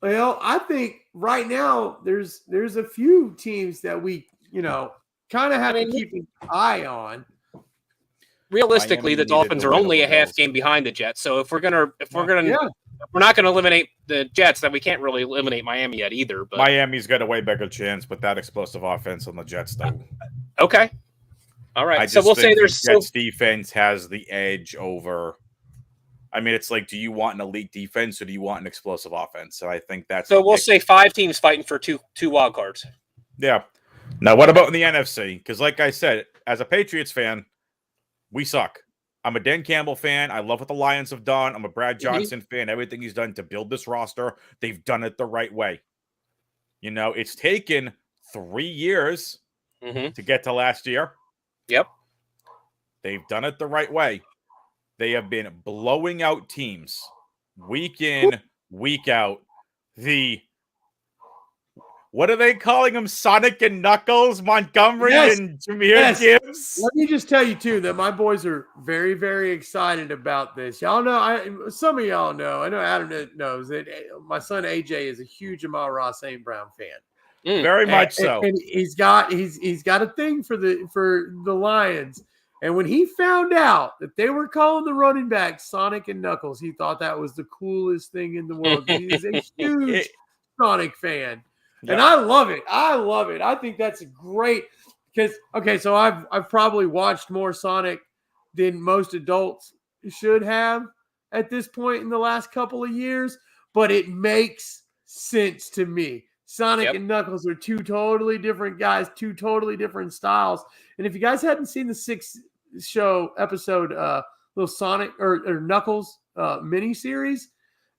Well, I think right now there's a few teams that we, kind of have to keep an eye on. Realistically, Miami the needed Dolphins to are win only a over the half Bills. game behind the Jets. So if we're not going to eliminate the Jets, then we can't really eliminate Miami yet either. But Miami's got a way bigger chance with that explosive offense on the Jets, though. okay, all right. I So just we'll say think there's the Jets defense has the edge over. I mean, it's like, do you want an elite defense or do you want an explosive offense? So I think that's So we'll say 5 teams fighting for two wild cards. Yeah. Now, what about in the NFC? Because, like I said, as a Patriots fan, we suck. I'm a Dan Campbell fan. I love what the Lions have done. I'm a Brad Johnson fan. Everything he's done to build this roster, they've done it the right way. You know, it's taken 3 years to get to last year. Yep. They've done it the right way. They have been blowing out teams week in, week out. What are they calling them? Sonic and Knuckles, Montgomery and Jahmyr Gibbs. Let me just tell you, too, that my boys are very, very excited about this. Y'all know, some of y'all know, I know Adam knows that my son AJ is a huge Amon-Ra St. Brown fan. Very much so. And he's got a thing for the Lions. And when he found out that they were calling the running back Sonic and Knuckles, he thought that was the coolest thing in the world. He's a huge Sonic fan. Yeah. And I love it. I think that's great because, okay, so I've probably watched more Sonic than most adults should have at this point in the last couple of years, but it makes sense to me. Sonic and Knuckles are two totally different guys, two totally different styles. And if you guys hadn't seen the 6-show episode, little Sonic or Knuckles miniseries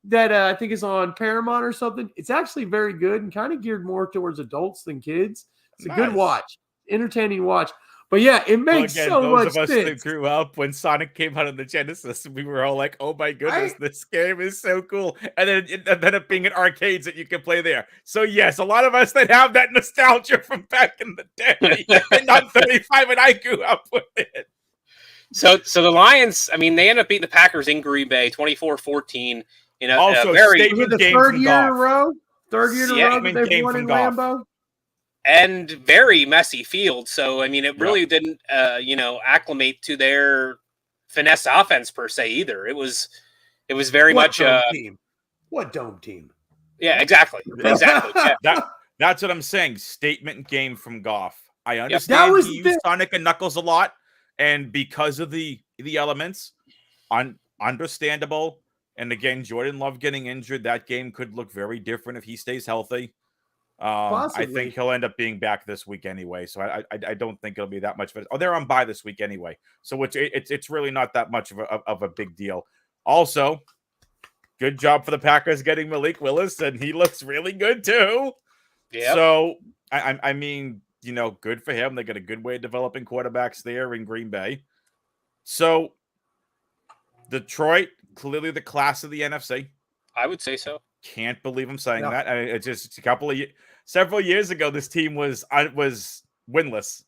that I think is on Paramount or something, it's actually very good and kind of geared more towards adults than kids. It's a good watch, entertaining watch. But yeah, it makes so much sense. Those of us that grew up when Sonic came out on the Genesis, we were all like, "Oh my goodness, this game is so cool!" And then it ended up being in arcades that you can play there. So yes, a lot of us that have that nostalgia from back in the day, and I'm 35 and I grew up with it. So the Lions, I mean, they end up beating the Packers in Green Bay, 24-14. You know, also the third year in a row. Third year in a row that they've won in Lambeau. And very messy field. So, I mean, it really didn't, acclimate to their finesse offense per se either. It was very much team. What dome team? Yeah, exactly. Yeah. That's what I'm saying. Statement game from Goff. I understand he used Sonic and Knuckles a lot, and because of the elements, understandable. And again, Jordan Love getting injured, that game could look very different if he stays healthy. I think he'll end up being back this week anyway, so I don't think it'll be that much of it. Oh, they're on bye this week anyway, so it's really not that much of a big deal. Also, good job for the Packers getting Malik Willis, and he looks really good too. Yeah. So I mean, good for him. They got a good way of developing quarterbacks there in Green Bay. So Detroit, clearly the class of the NFC. I would say so. Can't believe I'm saying that. I mean, it's just several years ago, this team was winless,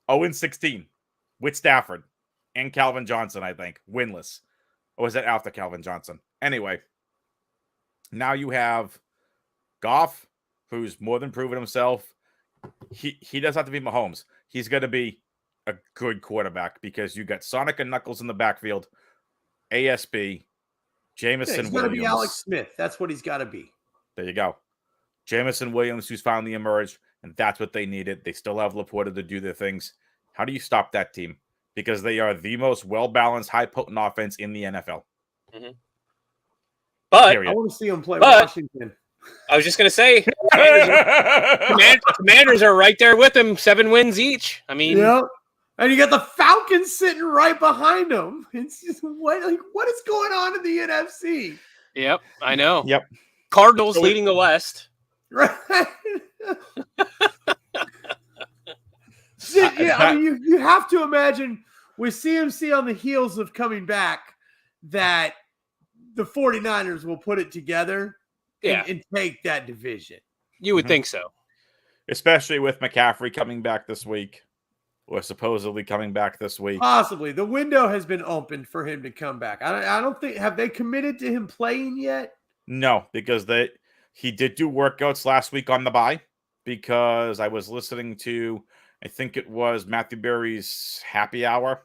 0-16 with Stafford and Calvin Johnson. I think winless, or was that after Calvin Johnson? Anyway, now you have Goff, who's more than proven himself. He doesn't have to be Mahomes. He's going to be a good quarterback because you got Sonic and Knuckles in the backfield, ASB. Jameson Williams. He's got to be Alex Smith. That's what he's got to be. There you go. Jameson Williams, who's finally emerged, and that's what they needed. They still have Laporta to do their things. How do you stop that team? Because they are the most well-balanced, high-potent offense in the NFL. Mm-hmm. But I want to see them play Washington. I was just going to say, Commanders are right there with them, 7 wins each. I mean, and you got the Falcons sitting right behind them. It's just what is going on in the NFC? Yep, I know. Yep. Cardinals leading the West. Right. I mean, you have to imagine with CMC on the heels of coming back that the 49ers will put it together and take that division. You would think so. Especially with McCaffrey coming back this week. Or supposedly coming back this week. Possibly. The window has been opened for him to come back. I don't think, have they committed to him playing yet? No, because he did do workouts last week on the bye, because I was listening to, I think it was Matthew Berry's Happy Hour.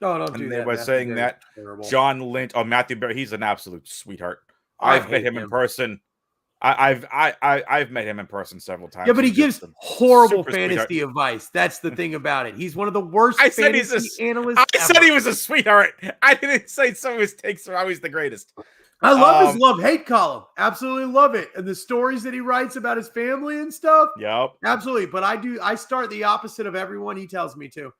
Oh, don't do that. They were saying that John Lynch, Matthew Berry, he's an absolute sweetheart. I've met him in person I've met him in person several times. Yeah, but he He's gives just a horrible super sweetheart. fantasy advice. That's the thing about it. He's one of the worst I said he's fantasy a. analysts I said ever. he was a sweetheart. I didn't say some of his takes are always the greatest. I love his love-hate column. Absolutely love it. And the stories that he writes about his family and stuff. Yep. Absolutely. But I start the opposite of everyone he tells me to.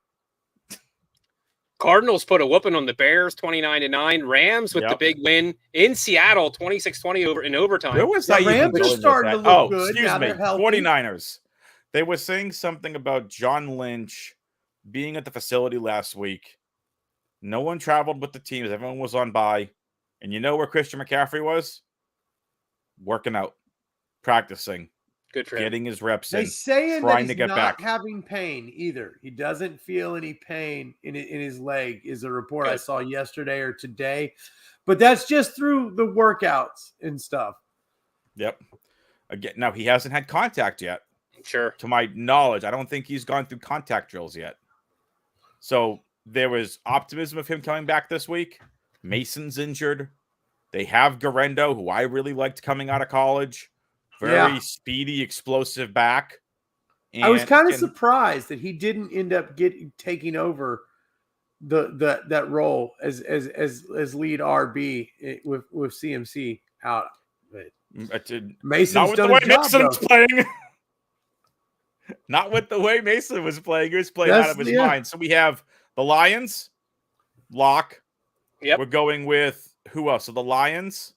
Cardinals put a whooping on the Bears 29-9. Rams with the big win in Seattle 26-20 over in overtime. Where was The that? Rams are starting to look good. Excuse Now me. they're healthy. 49ers. They were saying something about John Lynch being at the facility last week. No one traveled with the teams. Everyone was on bye. And you know where Christian McCaffrey was? Working out, practicing, Good for him. getting his reps They in, saying that trying he's to get not back. having pain either. He doesn't feel any pain in his leg, is a report I Good. saw yesterday or today. But that's just through the workouts and stuff. Yep. Again, now he hasn't had contact yet. Sure. To my knowledge, I don't think he's gone through contact drills yet. So there was optimism of him coming back this week. Mason's injured. They have Garendo, who I really liked coming out of college. Very speedy, explosive back. And I was kind of surprised that he didn't end up taking over that role as lead RB with CMC out. But Mason's not with done the way his job, Mason's though. playing. Not with the way Mason was playing. He was playing out of his mind. So we have the Lions, lock. Yep. We're going with who else? So the Lions,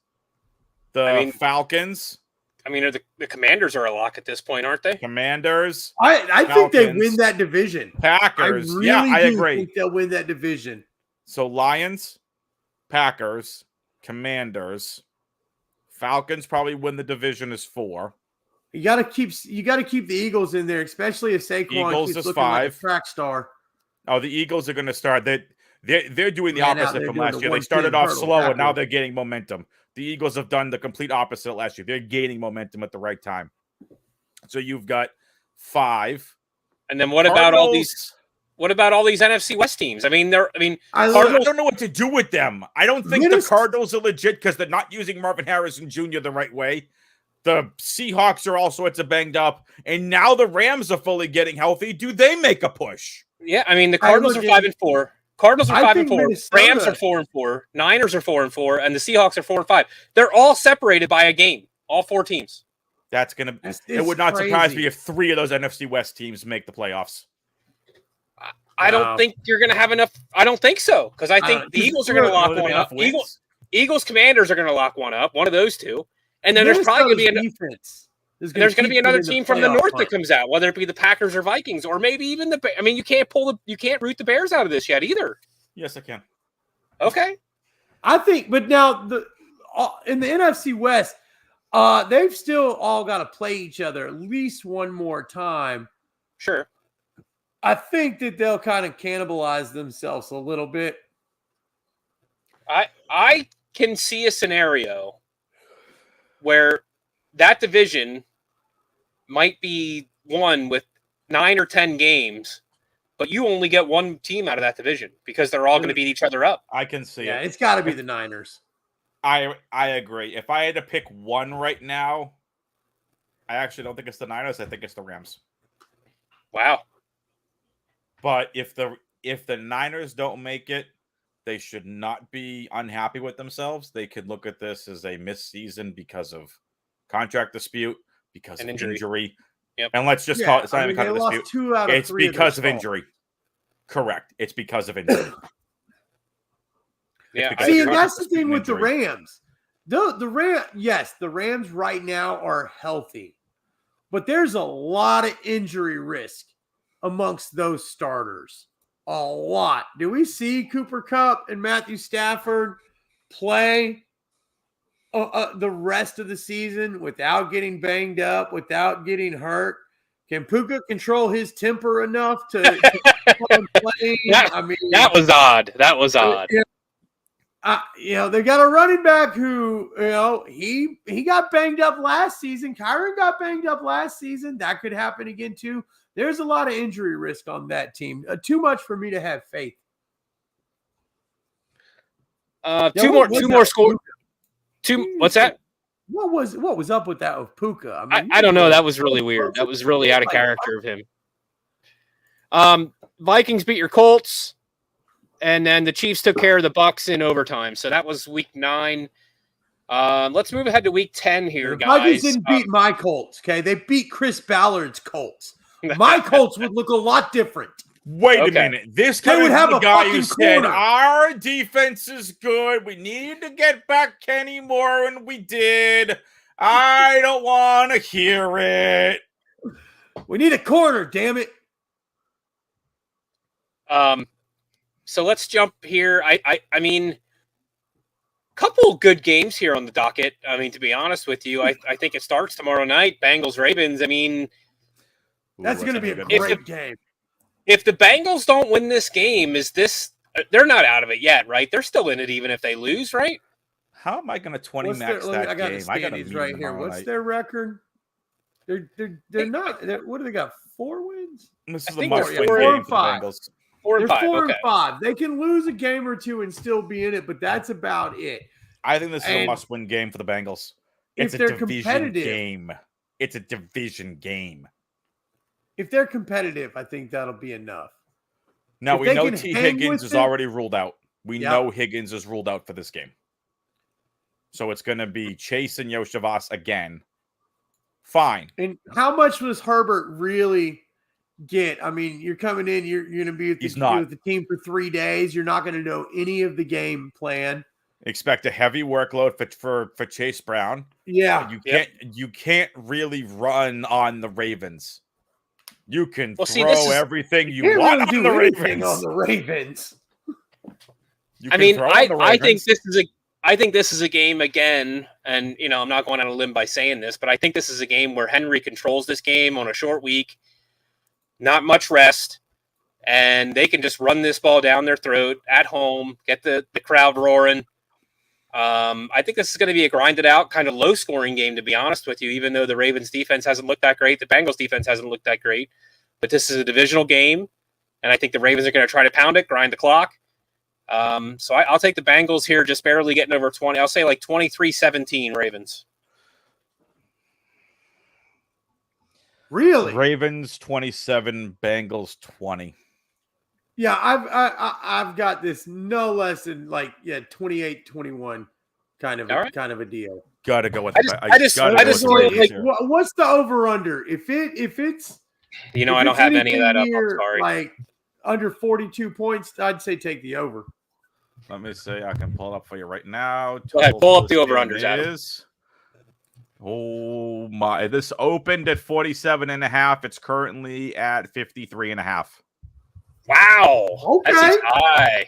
the Falcons. I mean, the Commanders are a lock at this point, aren't they? Commanders. I think they Falcons, win that division. Packers. I really I do agree. think they'll win that division. So Lions, Packers, Commanders, Falcons probably win the division as 4. You got to keep the Eagles in there, especially if Saquon Eagles keeps is looking like a 5. track star. Oh, the Eagles are going to start. They're doing the Right now, opposite they're from doing last the year. They 110 started off hurdle slow, and now backwards. they're gaining momentum. The Eagles have done the complete opposite last year. They're gaining momentum at the right time. So you've got 5. And then what about all these NFC West teams? I mean, I don't know what to do with them. I don't think the Cardinals are legit because they're not using Marvin Harrison Jr. the right way. The Seahawks are all sorts of banged up, and now the Rams are fully getting healthy. Do they make a push? Yeah, I mean the Cardinals are 5-4. Cardinals are 5-4. Minnesota, Rams are 4-4. Niners are 4-4, and the Seahawks are 4-5. They're all separated by a game. All 4 teams. That's gonna. It would not surprise me if 3 of those NFC West teams make the playoffs. I don't think you're going to have enough. I don't think so because I think the Eagles are going to lock one up. Eagles Commanders are going to lock one up. One of those two, and then there's probably going to be defense. There's going to be another team from the north that comes out, whether it be the Packers or Vikings, or maybe even the. I mean, you can't root the Bears out of this yet either. Yes, I can. Okay, I think, but now in the NFC West, they've still all got to play each other at least one more time. Sure. I think that they'll kind of cannibalize themselves a little bit. I can see a scenario where that division might be won with 9 or 10 games, but you only get one team out of that division because they're all going to beat each other up. I can see it. Yeah, it's got to be the Niners. I agree. If I had to pick one right now, I actually don't think it's the Niners. I think it's the Rams. Wow. But if the Niners don't make it, they should not be unhappy with themselves. They could look at this as a missed season because of contract dispute, because of injury. Yep. And let's just call it. It's not even kind of dispute. 2 out of it's 3 because of injury. Correct. It's because of injury. Yeah. See, and that's the thing with the Rams. The Rams right now are healthy, but there's a lot of injury risk amongst those starters. A lot. Do we see Cooper Kupp and Matthew Stafford play the rest of the season without getting banged up, without getting hurt? Can Puka control his temper enough to play? That was odd. That was odd. They got a running back who, he got banged up last season. Kyron got banged up last season. That could happen again too. There's a lot of injury risk on that team. Too much for me to have faith. Two more scores. What's that? What was up with that with Puka? I don't know. That was really weird. That was really out of character of him. Vikings beat your Colts, and then the Chiefs took care of the Bucs in overtime. So that was week 9. Let's move ahead to week 10 here, The guys. Vikings didn't beat my Colts, okay? They beat Chris Ballard's Colts. My Colts would look a lot different. Wait a minute. This They guy would was have the a guy who fucking said corner. our defense is good. We need to get back Kenny Moore, and we did. I don't want to hear it. We need a corner, damn it. So let's jump here. I mean, couple good games here on the docket. I mean, to be honest with you, I think it starts tomorrow night. Bengals Ravens. I mean, That's going to be a good great game. if the Bengals don't win this game, they're not out of it yet, right? They're still in it even if they lose, right? How am I going to 20 What's max their, that I got game? the I got to standings right here. What's their record? They're not. What do they got? 4 wins. This I is a think they're must-win 4 game and for the 5. Bengals. 4 and They're 5. 4 Okay. and 5. They can lose a game or two and still be in it, but that's about it. I think this is a And must-win game for the Bengals. if It's a they're division competitive- game. It's a division game. If they're competitive, I think that'll be enough. Now, If we they know can T. hang Higgins with is it- already ruled out. We Yep. know Higgins is ruled out for this game. So it's going to be Chase and Yoshavas again. Fine. And how much was Herbert really get? I mean, you're coming in, you're going to be with He's the, not. with the team for 3 days. You're not going to know any of the game plan. Expect a heavy workload for Chase Brown. Yeah. You can't really run on the Ravens. You can Well, see, throw this is- everything you can't want really on do the anything Ravens. on the Ravens. You I can mean, throw on the I think Ravens. I think this is a game again, and I'm not going on a limb by saying this, but I think this is a game where Henry controls this game on a short week, not much rest, and they can just run this ball down their throat at home, get the crowd roaring. I think this is going to be a grinded out, kind of low scoring game, to be honest with you, even though the Ravens defense hasn't looked that great. The Bengals defense hasn't looked that great, but this is a divisional game, and I think the Ravens are going to try to pound it, grind the clock. So I'll take the Bengals here, just barely getting over 20. I'll say like 23-17 Ravens. Really? Ravens 27, Bengals 20. Yeah, I've got this no less than 28-21 kind of a deal. Gotta go with I the just- Ba- I just- gotta I go just with the feel Ravens like here. What's the over under? If it's I if don't it's have any of that up. anything I'm near, sorry. like under 42 points, I'd say take the over. Let me see. I can pull it up for you right now. Go ahead, Total pull up for the this over-unders, game Adam. is- Oh my! This opened at 47.5. It's currently at 53.5. Wow. Okay. That seems high.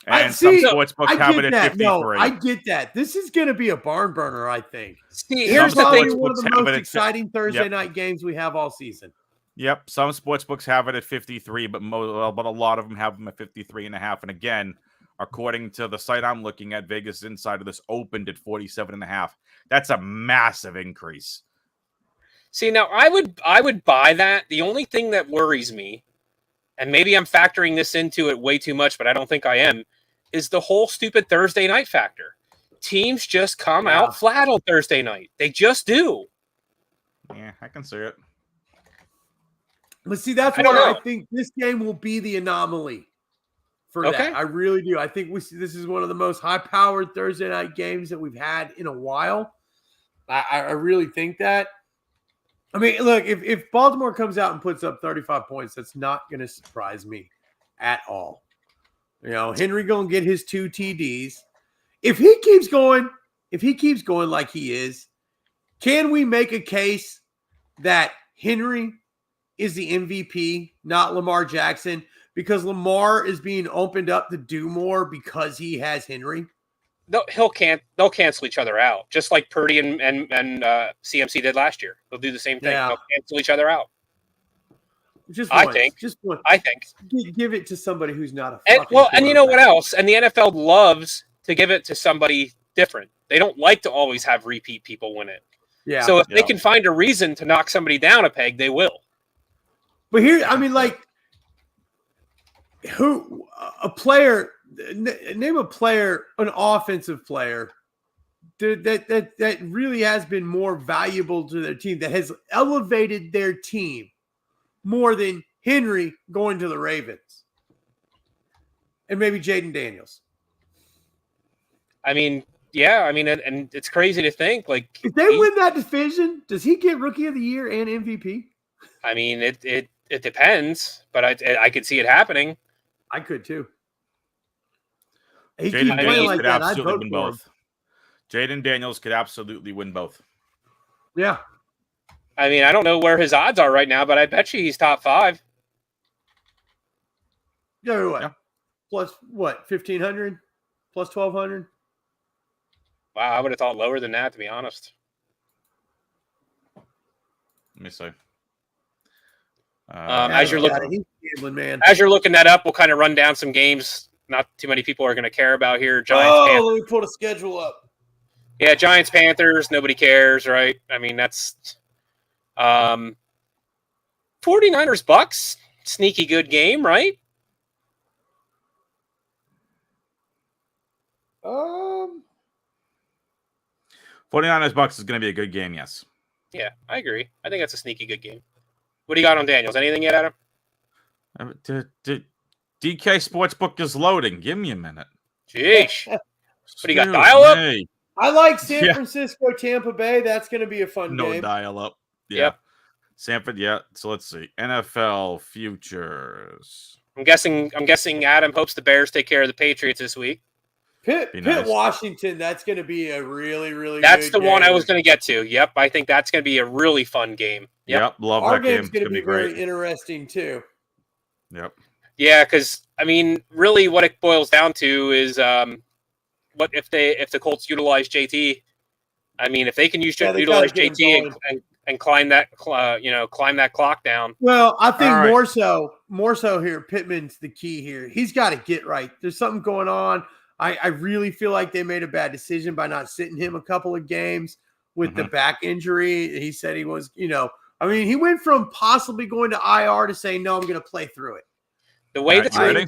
And see, some sportsbooks have get it at that. 53. No, I get that. This is going to be a barn burner, I think. See, It's here's the probably thing. one of the Sportsbooks have most it at exciting Thursday Yep. night games we have all season. Yep, some sportsbooks have it at 53, but a lot of them have them at 53.5. And again, according to the site I'm looking at, Vegas Insider, this opened at 47.5. That's a massive increase. See, now I would buy that. The only thing that worries me, and maybe I'm factoring this into it way too much, but I don't think I am, is the whole stupid Thursday night factor. Teams just come out flat on Thursday night. They just do. Yeah, I can see it. But see, that's I don't why know. I think this game will be the anomaly for Okay. that. I really do. I think this is one of the most high-powered Thursday night games that we've had in a while. I really think that. I mean, look, if Baltimore comes out and puts up 35 points, that's not going to surprise me at all. Henry going to get his 2 TDs. If he keeps going like he is, can we make a case that Henry is the MVP, not Lamar Jackson, because Lamar is being opened up to do more because he has Henry? They'll cancel each other out, just like Purdy and CMC did last year. They'll do the same thing. Yeah. They'll cancel each other out. Just I once. think. Just once. I think. Give it to somebody who's not a And fucking and you know what quarterback. else? And the NFL loves to give it to somebody different. They don't like to always have repeat people win it. Yeah. So if they Yeah. can find a reason to knock somebody down a peg, they will. But here, I mean, like, name a player, an offensive player that really has been more valuable to their team, that has elevated their team more than Henry going to the Ravens and maybe Jaden Daniels. I mean, yeah, I mean, and it's crazy to think like if they win that division, does he get Rookie of the Year and MVP? I mean, it depends, but I could see it happening. I could too. He Jaden keeps playing Daniels like could that. I'd absolutely vote win for him. both. Jaden Daniels could absolutely win both. Yeah. I mean, I don't know where his odds are right now, but I bet you he's top 5. Yeah, what? Yeah. Plus what? 1,500? Plus 1,200? Wow, I would have thought lower than that, to be honest. Let me see. As you're looking, he's gambling, man. as you're looking that up, we'll kind of run down some games. Not too many people are going to care about here. Giants. Let me pull the schedule up. Yeah, Giants, Panthers. Nobody cares, right? I mean, that's 49ers, Bucks. Sneaky good game, right? 49ers Bucks is going to be a good game, yes. Yeah, I agree. I think that's a sneaky good game. What do you got on Daniels? Anything yet, Adam? DK Sportsbook is loading. Give me a minute. Jeez. What do you got, Excuse dial up? me. I like San Yeah. Francisco, Tampa Bay. That's going to be a fun No game. dial up. Yeah. Yep. Sanford, yeah. So let's see. NFL futures. I'm guessing Adam hopes the Bears take care of the Patriots this week. Pitt, Be nice. Washington. That's going to be a really, really That's good the one I game. was going to get to. Yep, I think that's going to be a really fun game. Yep. Love Our that game. game's It's going going to to be be very great. interesting, too. Yep. Yeah, because I mean, really, what it boils down to is what if the Colts utilize JT? I mean, if they can They utilize gotta get him JT and climb that climb that clock down. Well, I think All right. more so here. Pittman's the key here. He's got to get right. There's something going on. I really feel like they made a bad decision by not sitting him a couple of games with the back injury. He said he was, I mean, he went from possibly going to IR to saying, no, I'm going to play through it. The way All right, the you ready? team,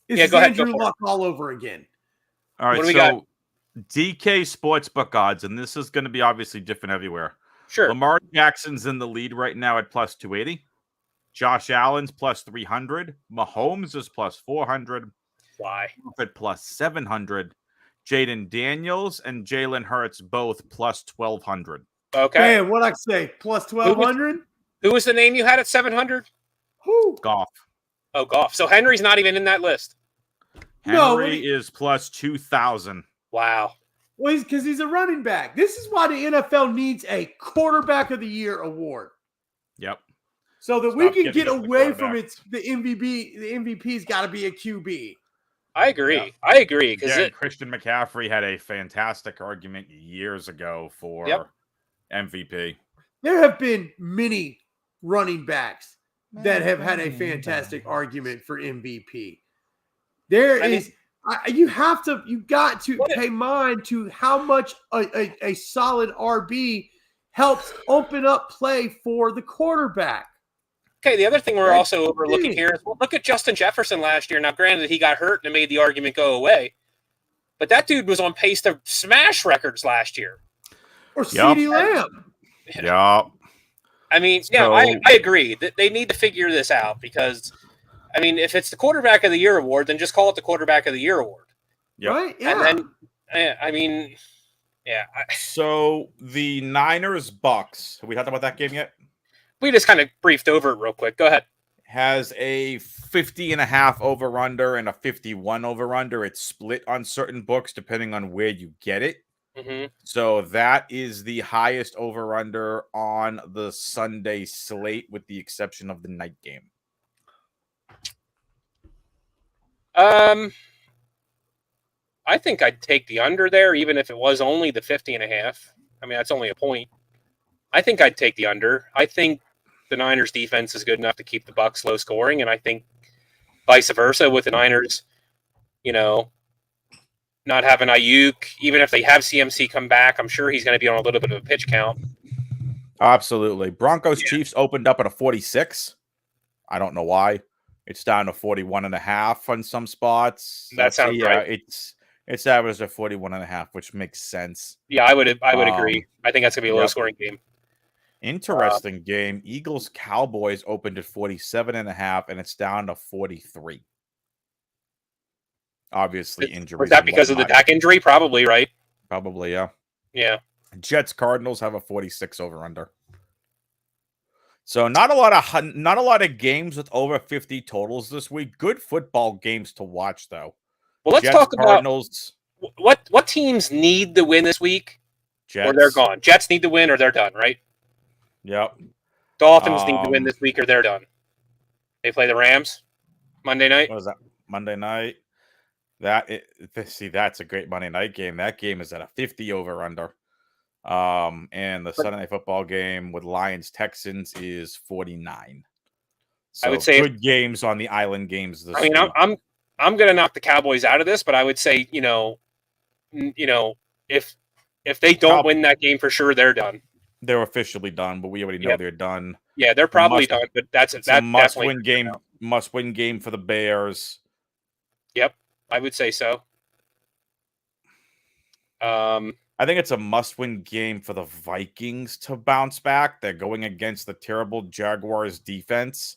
This Yeah, is go ahead, Andrew go for it. Luck all over again. All right. What do we So got? DK Sportsbook odds, and this is going to be obviously different everywhere. sure. Lamar Jackson's in the lead right now at plus 280. Josh Allen's plus 300. Mahomes is plus 400. Why? At plus 700. Jaden Daniels and Jalen Hurts both plus 1,200. Okay. Man, what I say? Plus 1,200? Who was the name you had at 700? Whew. Goff. Oh, Goff. So Henry's not even in that list. No, Henry is plus 2,000. Wow. Well, because he's a running back. This is why the NFL needs a quarterback of the year award. Yep. So that Stop we can giving get it to the away from quarterback. the MVP. The MVP's got to be a QB. I agree. Yeah. I agree because Yeah, Christian McCaffrey had a fantastic argument years ago for Yep. MVP. There have been many running backs that have had a fantastic argument for MVP. You got to pay mind to how much a solid RB helps open up play for the quarterback. Okay, the other thing we're That's also overlooking big. here is look at Justin Jefferson last year. Now, granted, he got hurt and it made the argument go away, but that dude was on pace to smash records last year. Or Yep. CeeDee Lamb. Yep. I mean, yeah, I agree that they need to figure this out because, I mean, if it's the quarterback of the year award, then just call it the quarterback of the year award. Yep. Right? Yeah. And then, I mean, yeah, So the Niners Bucks, have we talked about that game yet? we just kind of briefed over it real quick. Go ahead. Has a 50.5 over under and a 51 over under. It's split on certain books depending on where you get it. Mm-hmm. So that is the highest over under on the Sunday slate, with the exception of the night game. I think I'd take the under there, even if it was only the 50.5. I mean, that's only a point. I think I'd take the under. I think the Niners defense is good enough to keep the Bucks low scoring, and I think vice versa with the Niners, not having Ayuk, even if they have CMC come back, I'm sure he's going to be on a little bit of a pitch count. Absolutely. Broncos Chiefs opened up at a 46. I don't know why. It's down to 41.5 on some spots. That sounds right. It's averaged at 41.5, which makes sense. Yeah, I would agree. I think that's gonna be a low scoring game. Interesting game. Eagles Cowboys opened at 47.5, and it's down to 43. Obviously, injuries. Was that because of the Dak injury? Probably, right? Probably, yeah. Yeah. Jets Cardinals have a 46 over under. So not a lot of games with over 50 totals this week. Good football games to watch, though. Well, let's Jets, talk Cardinals. about what teams need the win this week, Jets. or they're gone. Jets need the win, or they're done, right? Yep. Dolphins need to win this week, or they're done. They play the Rams Monday night. What was that? Monday night. That's a great Monday night game. That game is at a 50 over under. And the Sunday Night Football game with Lions Texans is 49. So I would say good games on the island games this week. I'm going to knock the Cowboys out of this, but I would say, if they don't win that game for sure, they're done. They're officially done, but we already know they're done. Yeah, they're probably done, but that's a must-win game. Must-win game for the Bears. Yep, I would say so. I think it's a must-win game for the Vikings to bounce back. They're going against the terrible Jaguars defense.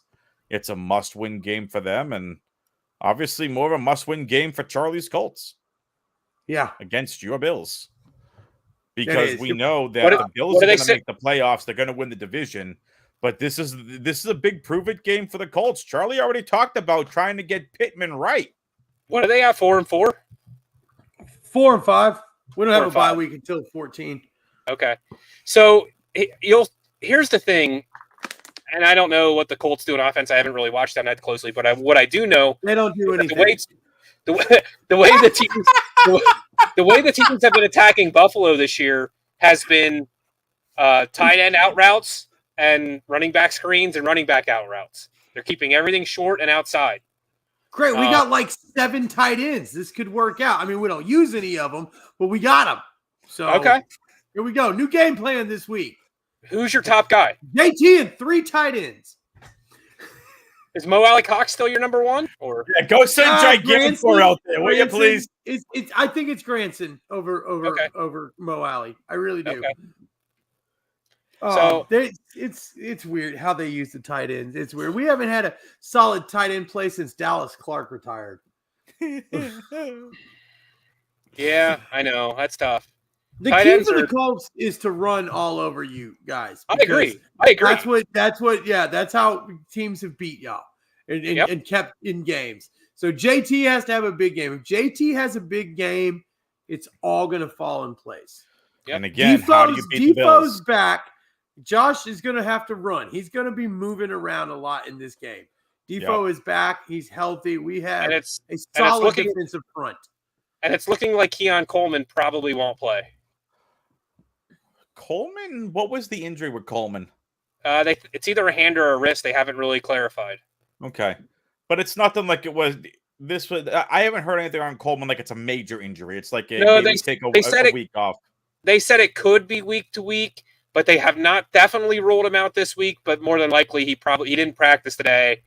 It's a must-win game for them, and obviously more of a must-win game for Charlie's Colts. Yeah. Against your Bills. Because we know that the Bills are going to make the playoffs. They're going to win the division. But this is a big prove-it game for the Colts. Charlie already talked about trying to get Pittman right. What are they at, 4-4? 4-5. We don't have a bye week until 14. Okay. So here's the thing, and I don't know what the Colts do in offense. I haven't really watched them that closely, but what I do know, they don't do anything. The way the teams have been attacking Buffalo this year has been tight end out routes and running back screens and running back out routes. They're keeping everything short and outside. Great. We got like 7 tight ends. This could work out. I mean, we don't use any of them, but we got them. So okay, here we go. New game plan this week. Who's your top guy? JT and 3 tight ends. Is Mo Alley Cox still your number one? Or go send Gigantor out there, will you please? I think it's Granson over Mo Alley. I really do. Okay. So it's weird how they use the tight ends. It's weird. We haven't had a solid tight end play since Dallas Clark retired. Yeah, I know. That's tough. The key for the Colts is to run all over you guys. I agree. That's how teams have beat y'all and kept in games. So JT has to have a big game. If JT has a big game, it's all going to fall in place. Yep. And again, how do you beat the Bills? Defoe's back. Josh is going to have to run. He's going to be moving around a lot in this game. Defoe is back. He's healthy. We have a solid defensive front. And it's looking like Keon Coleman probably won't play. Coleman? What was the injury with Coleman? It's either a hand or a wrist. They haven't really clarified. Okay. But it's nothing like it was. I haven't heard anything on Coleman like it's a major injury. It's like they take a week off. They said it could be week to week, but they have not definitely ruled him out this week. But more than likely, he didn't practice today.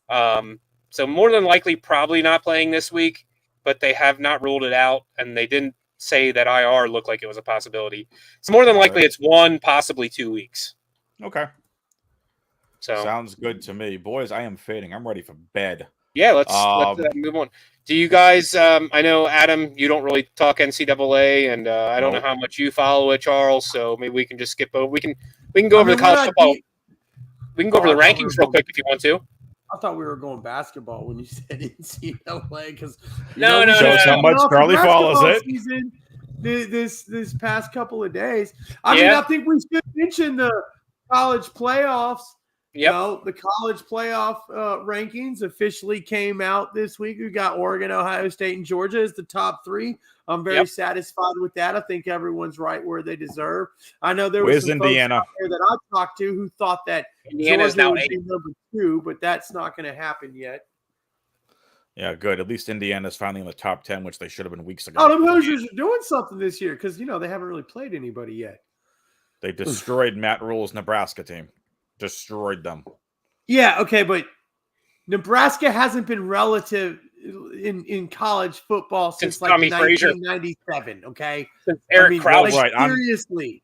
So more than likely, probably not playing this week. But they have not ruled it out, and they didn't say that IR looked like it was a possibility. So more than likely, it's 1, possibly 2 weeks. Okay. So sounds good to me, boys. I am fading. I'm ready for bed. Yeah, let's move on. Do you guys? I know Adam, you don't really talk NCAA, and I don't know how much you follow it, Charles. So maybe we can just skip over. We can go over the college football. We can go over the rankings real quick if you want to. I thought we were going basketball when you said NCAA because no. Shows how much Charlie follows it. Season, this past couple of days. I mean, I think we should mention the college playoffs. Yep. The college playoff rankings officially came out this week. We got Oregon, Ohio State, and Georgia as the top 3. I'm very satisfied with that. I think everyone's right where they deserve. I know there was some Indiana folks out there that I talked to who thought that Indiana's Georgia now would be number 2, but that's not going to happen yet. Yeah, good. At least Indiana's finally in the top 10, which they should have been weeks ago. Oh, the Hoosiers are doing something this year because, they haven't really played anybody yet. They destroyed Matt Rule's Nebraska team. Destroyed them. Yeah, okay, but Nebraska hasn't been relative in college football since like Tommy Frazier. 1997. Okay, Since Eric Crouch. Right, seriously.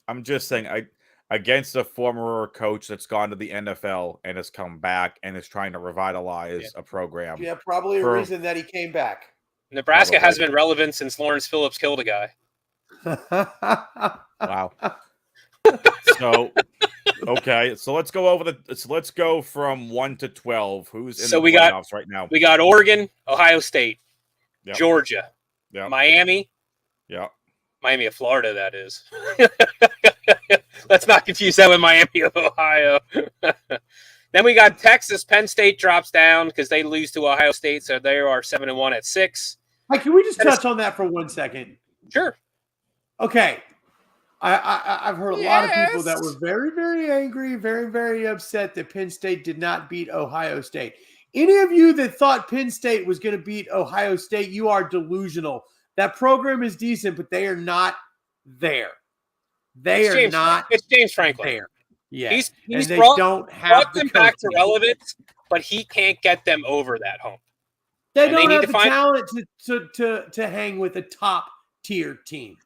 I'm just saying, against a former coach that's gone to the NFL and has come back and is trying to revitalize a program. Yeah, probably a reason that he came back. Nebraska has been relevant since Lawrence Phillips killed a guy. Wow. So, okay, so let's go over let's go from 1 to 12. Who's in the playoffs right now? We got Oregon, Ohio State, Yep. Georgia, Yep. Miami. Yeah. Miami of Florida, that is. Let's not confuse that with Miami of Ohio. Then we got Texas. Penn State drops down because they lose to Ohio State, so they are 7-1 at 6. Hey, can we just touch on that for 1 second? Sure. Okay. I've heard a lot of people that were very, very angry, very, very upset that Penn State did not beat Ohio State. Any of you that thought Penn State was going to beat Ohio State, you are delusional. That program is decent, but they are not there. It's James Franklin. there. Yeah, He's and they brought don't have them back to relevance, but he can't get them over that hump. They don't have the talent to hang with a top tier team.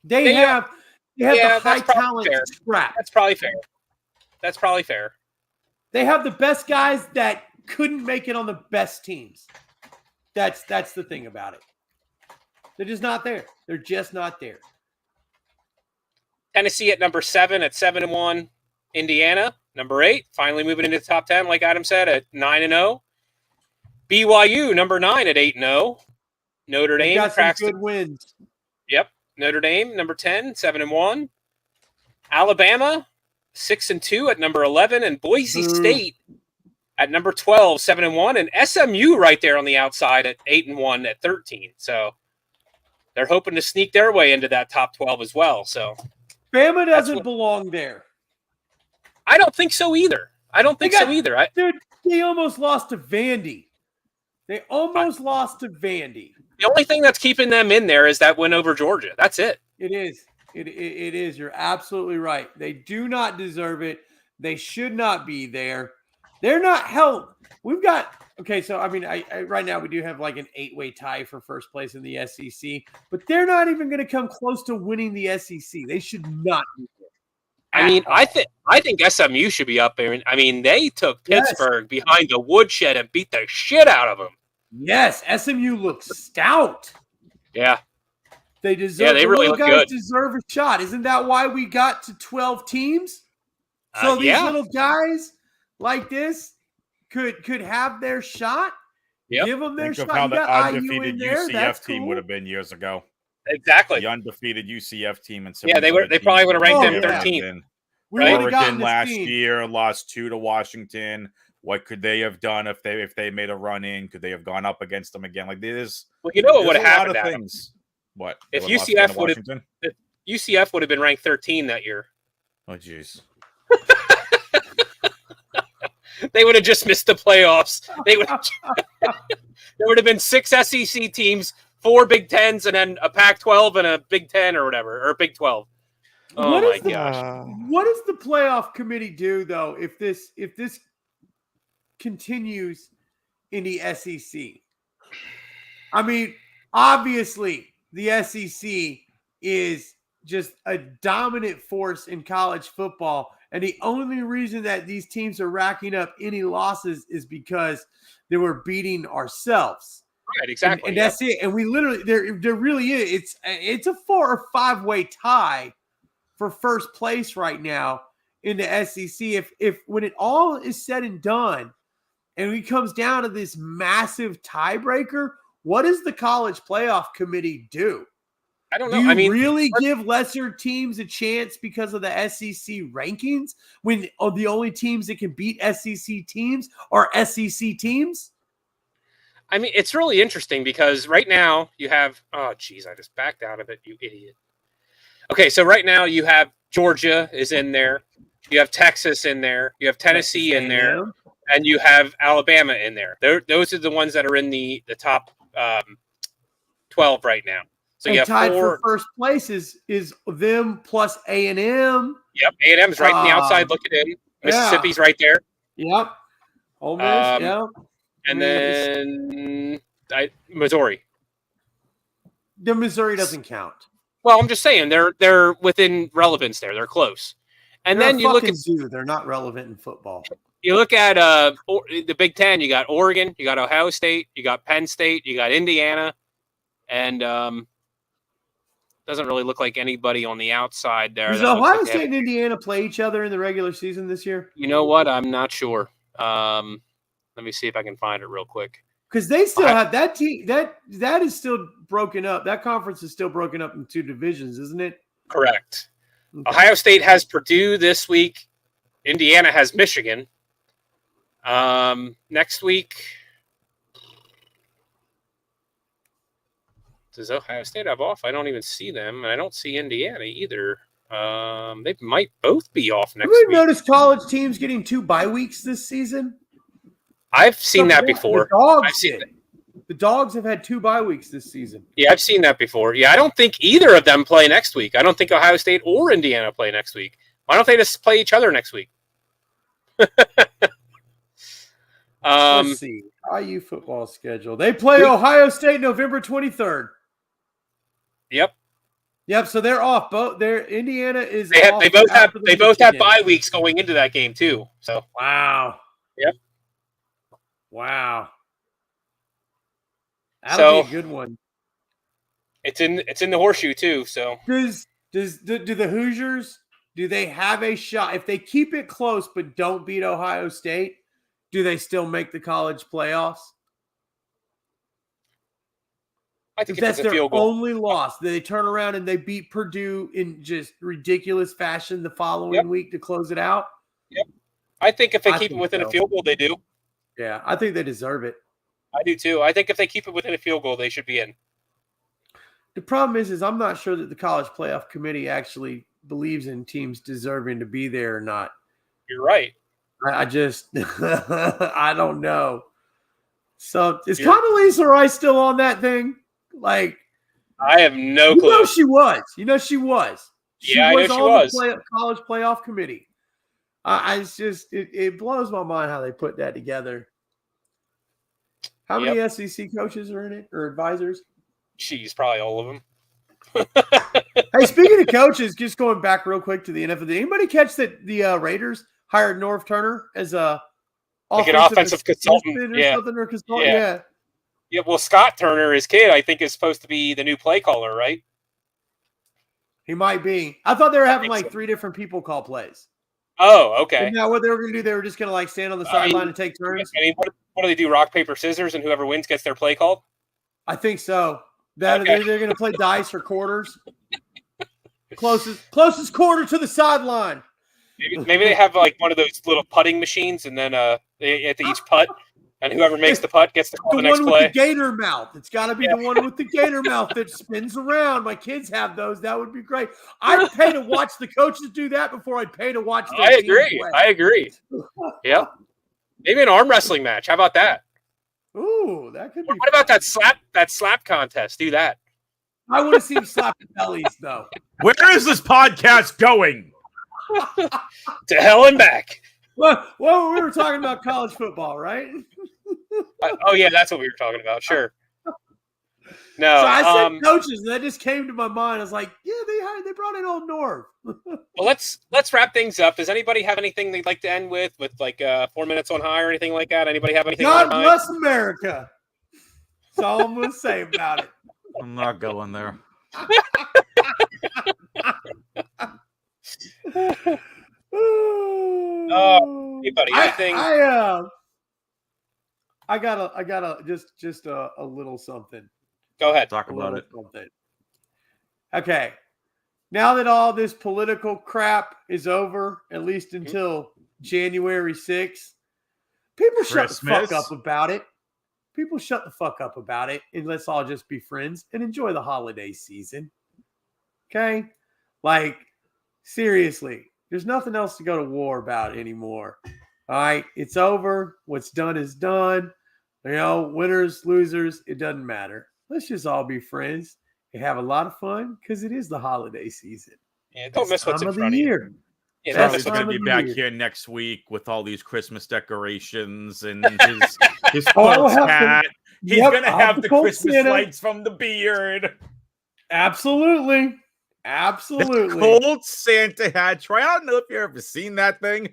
They have the high talent scrap. That's probably fair. They have the best guys that couldn't make it on the best teams. That's the thing about it. They're just not there. They're just not there. Tennessee at number 7 at 7-1. Indiana, number 8, finally moving into the top 10, like Adam said, at 9-0. BYU, number 9 at 8-0. Notre Dame got some good wins. Yep. Notre Dame, number 10, 7-1. Alabama, 6-2 at number 11. And Boise State at number 12, 7-1. And SMU right there on the outside at 8-1 at 13. So they're hoping to sneak their way into that top 12 as well. So Bama doesn't belong there. I don't think so either. Dude, they almost lost to Vandy. The only thing that's keeping them in there is that win over Georgia. That's it. It is. It is. You're absolutely right. They do not deserve it. They should not be there. They're not held. We've got okay. So I mean, I right now we do have like an 8-way tie for first place in the SEC, but they're not even going to come close to winning the SEC. They should not be there. I mean, I think SMU should be up there. I mean, they took Pittsburgh behind the woodshed and beat the shit out of them. Yes, SMU looks stout. Yeah. They deserve. Yeah, they really look good. Deserve a shot. Isn't that why we got to 12 teams? So these little guys like this could have their shot. Yep. Give them their Think shot. of how the undefeated UCF team would have been years ago. Exactly. The undefeated UCF team. And they probably would have ranked them 13. Oregon last year lost 2 to Washington. What could they have done if they made a run in? Could they have gone up against them again? Like this. Well, you know what would have happened. Things. What if UCF would have been ranked 13 that year? Oh jeez. They would have just missed the playoffs. There would have been 6 SEC teams, 4 Big Tens, and then a Pac-12 and a Big 10 or whatever, or Big 12. Oh my gosh! What does the playoff committee do though if this continues in the SEC? I mean, obviously the SEC is just a dominant force in college football. And the only reason that these teams are racking up any losses is because they were beating ourselves. Right, exactly. And that's it. And we literally, there really is. It's a 4 or 5-way tie for first place right now in the SEC. If when it all is said and done, and it comes down to this massive tiebreaker, what does the college playoff committee do? I don't know. Do you really give lesser teams a chance because of the SEC rankings when the only teams that can beat SEC teams are SEC teams? I mean, it's really interesting because right now you have – oh, geez, I just backed out of it, you idiot. Okay, so right now you have Georgia is in there. You have Texas in there. You have Tennessee in there. And you have Alabama in there. Those are the ones that are in the top 12 right now. So you have tied for first place is them plus A&M. Yep, A&M's right on the outside looking in. Mississippi's right there. Yep. Ole Miss, And then Missouri. The Missouri doesn't count. Well, I'm just saying they're within relevance there. They're close. And They're then a you look fucking at zoo. They're not relevant in football. the Big Ten. You got Oregon, you got Ohio State, you got Penn State, you got Indiana, and doesn't really look like anybody on the outside there. Does that looks Ohio like they have- State and Indiana play each other in the regular season this year? You know what? I'm not sure. Let me see if I can find it real quick. Because they still have that team. That is still broken up. That conference is still broken up in two divisions, isn't it? Correct. Okay. Ohio State has Purdue this week. Indiana has Michigan. Next week, does Ohio State have off? I don't even see them, and I don't see Indiana either. They might both be off next Have you week. noticed college teams getting 2 bye weeks this season? I've seen that before. The Dogs I've seen did. that. The Dogs have had 2 bye weeks this season. Yeah, I've seen that before. Yeah, I don't think either of them play next week. I don't think Ohio State or Indiana play next week. Why don't they just play each other next week? Let's see. IU football schedule. They play Ohio State November 23rd. Yep. Yep, so they're off. Indiana is They off both have after the have Michigan. bye weeks going into that game too. So Wow. Yep. Wow. So- That'll be a good one. it's in the horseshoe too. So Do the Hoosiers, do they have a shot? If they keep it close but don't beat Ohio State, do they still make the college playoffs? I If think that's it's a their field goal. only loss, they turn around and they beat Purdue in just ridiculous fashion the following week to close it out. I think if they I keep it think within so. a field goal, they do. Yeah, I think they deserve it. I do too. I think if they keep it within a field goal, they should be in. The problem is I'm not sure that the college playoff committee actually believes in teams deserving to be there or not. You're right. I just I don't know. So is Yeah. Condoleezza Rice still on that thing? Like, I have no you clue. know she was. You know she was. Yeah, I know she on was. the college playoff committee. It's just it blows my mind how they put that together. How many SEC coaches are in it or advisors? Jeez, probably all of them. Hey, speaking of coaches, just going back real quick to the NFL. Did anybody catch that the Raiders hired Norv Turner as a Like an offensive consultant, or yeah. something or consultant? Yeah. Yeah. Yeah, well, Scott Turner, his kid, I think is supposed to be the new play caller, right? He might be. I thought they were having think like so. 3 different people call plays. Oh, okay. Isn't that what they were going to do? They were just going to like stand on the sideline and take turns? I mean, what do they do? Rock, paper, scissors, and whoever wins gets their play called? I think so. That Okay. they're going to play dice or quarters. Closest quarter to the sideline. Maybe they have like one of those little putting machines, and then they have to each putt, and whoever makes the putt gets to call The the next one with play. the gator mouth. It's got to be the one with the gator mouth that spins around. My kids have those. That would be great. I'd pay to watch the coaches do that before I'd pay to watch their I team agree. play. I agree. Yep. Maybe an arm wrestling match. How about that? Ooh, that could be. What about that slap contest? Do that. I want to see him slap the bellies, though. Where is this podcast going? To hell and back. Well, we were talking about college football, right? Oh yeah, that's what we were talking about. Sure. No. So I said coaches, and that just came to my mind. I was like, yeah, they brought in old Norv. Well, let's wrap things up. Does anybody have anything they'd like to end with like 4 minutes on high or anything like that? Anybody have anything God on mind? bless America. That's all I'm going to say about it. I'm not going there. Anybody, anything? I got just a little something. Go ahead. Talk A about little it. something. Okay. Now that all this political crap is over, at least until January 6th, people shut the fuck Christmas. up about it. People shut the fuck up about it, and let's all just be friends and enjoy the holiday season. Okay? Like, seriously, there's nothing else to go to war about anymore. All right? It's over. What's done is done. You know, winners, losers, it doesn't matter. Let's just all be friends and have a lot of fun because it is the holiday season. Yeah, don't miss what's Time in of the front of you. year. Yeah, Charlie's that's going to be time of back year. here next week with all these Christmas decorations and his Oh, I will Colts have hat. He's Yep, going to I'll have have the Colt Christmas Santa. lights from the beard. Absolutely. The Absolutely. Colt Santa hat. Troy, I don't know if you've ever seen that thing.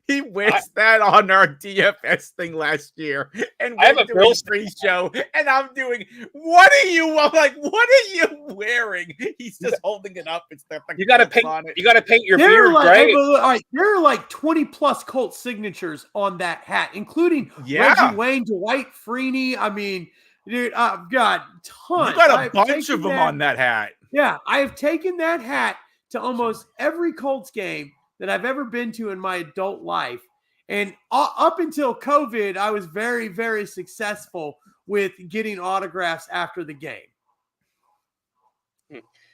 He wears that on our DFS thing last year, and I have we're a doing Bills pre-show, and I'm doing. What are you? I'm like, what are you wearing? He's just holding it up. It's the You got to Colts paint. on it. You got to paint your There beard are like, gray. all right, there are like 20 plus Colt signatures on that hat, including Yeah. Reggie Wayne, Dwight Freeney. I mean, dude, I've got tons. You got a I've bunch taken of them that- on that hat. Yeah, I have taken that hat to almost every Colts game that I've ever been to in my adult life. And up until COVID, I was very, very successful with getting autographs after the game.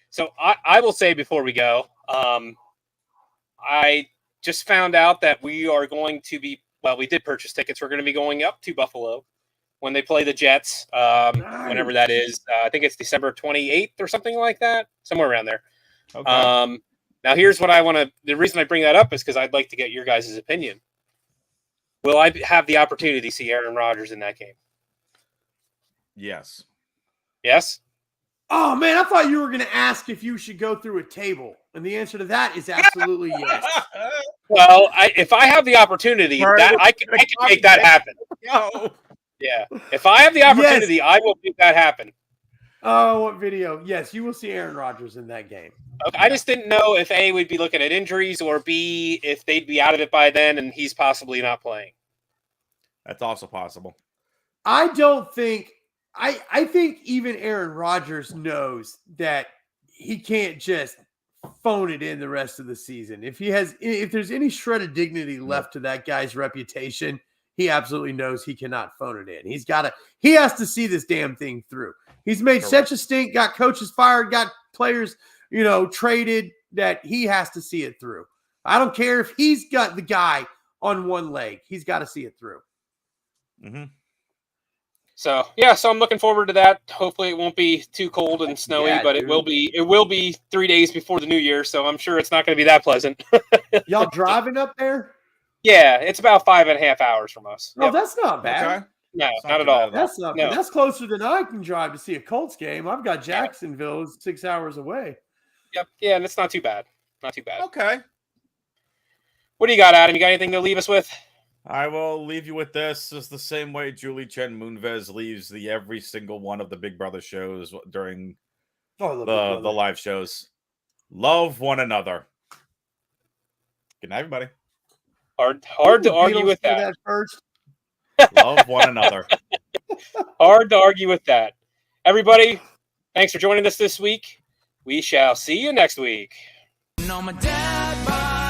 So I will say before we go, I just found out that we are going to be, well, we did purchase tickets. We're going to be going up to Buffalo when they play the Jets, whenever that is. I think it's December 28th or something like that, somewhere around there. Okay. Now, here's what I want to, the reason I bring that up is because I'd like to get your guys' opinion. Will I have the opportunity to see Aaron Rodgers in that game? Yes. Yes? Oh, man, I thought you were going to ask if you should go through a table. And the answer to that is absolutely yes. Well, if I have the opportunity, that I can make that happen. No. Yeah. If I have the opportunity, I will make that happen. Oh, what video? Yes, you will see Aaron Rodgers in that game. Okay, I just didn't know if A, we'd be looking at injuries, or B, if they'd be out of it by then and he's possibly not playing. That's also possible. I don't think I think even Aaron Rodgers knows that he can't just phone it in the rest of the season. If there's any shred of dignity left to that guy's reputation, he absolutely knows he cannot phone it in. He has to see this damn thing through. He's made such a stink, got coaches fired, got players, traded, that he has to see it through. I don't care if he's got the guy on one leg. He's got to see it through. Mm-hmm. So I'm looking forward to that. Hopefully it won't be too cold and snowy, but dude. it will be 3 days before the new year, so I'm sure it's not going to be that pleasant. Y'all driving up there? Yeah, it's about 5.5 hours from us. Oh, Yep. that's not bad. Okay. No, It's not too at all. bad That's not No. bad. That's closer than I can drive to see a Colts game. I've got Jacksonville, it's 6 hours away. Yep. Yeah, and it's not too bad. Not too bad. Okay. What do you got, Adam? You got anything to leave us with? I will leave you with this. It's the same way Julie Chen Moonves leaves every single one of the Big Brother shows during the live shows. Love one another. Good night, everybody. Hard to argue with that. First. Love one another. Hard to argue with that. Everybody, thanks for joining us this week. We shall see you next week. No, my dad bought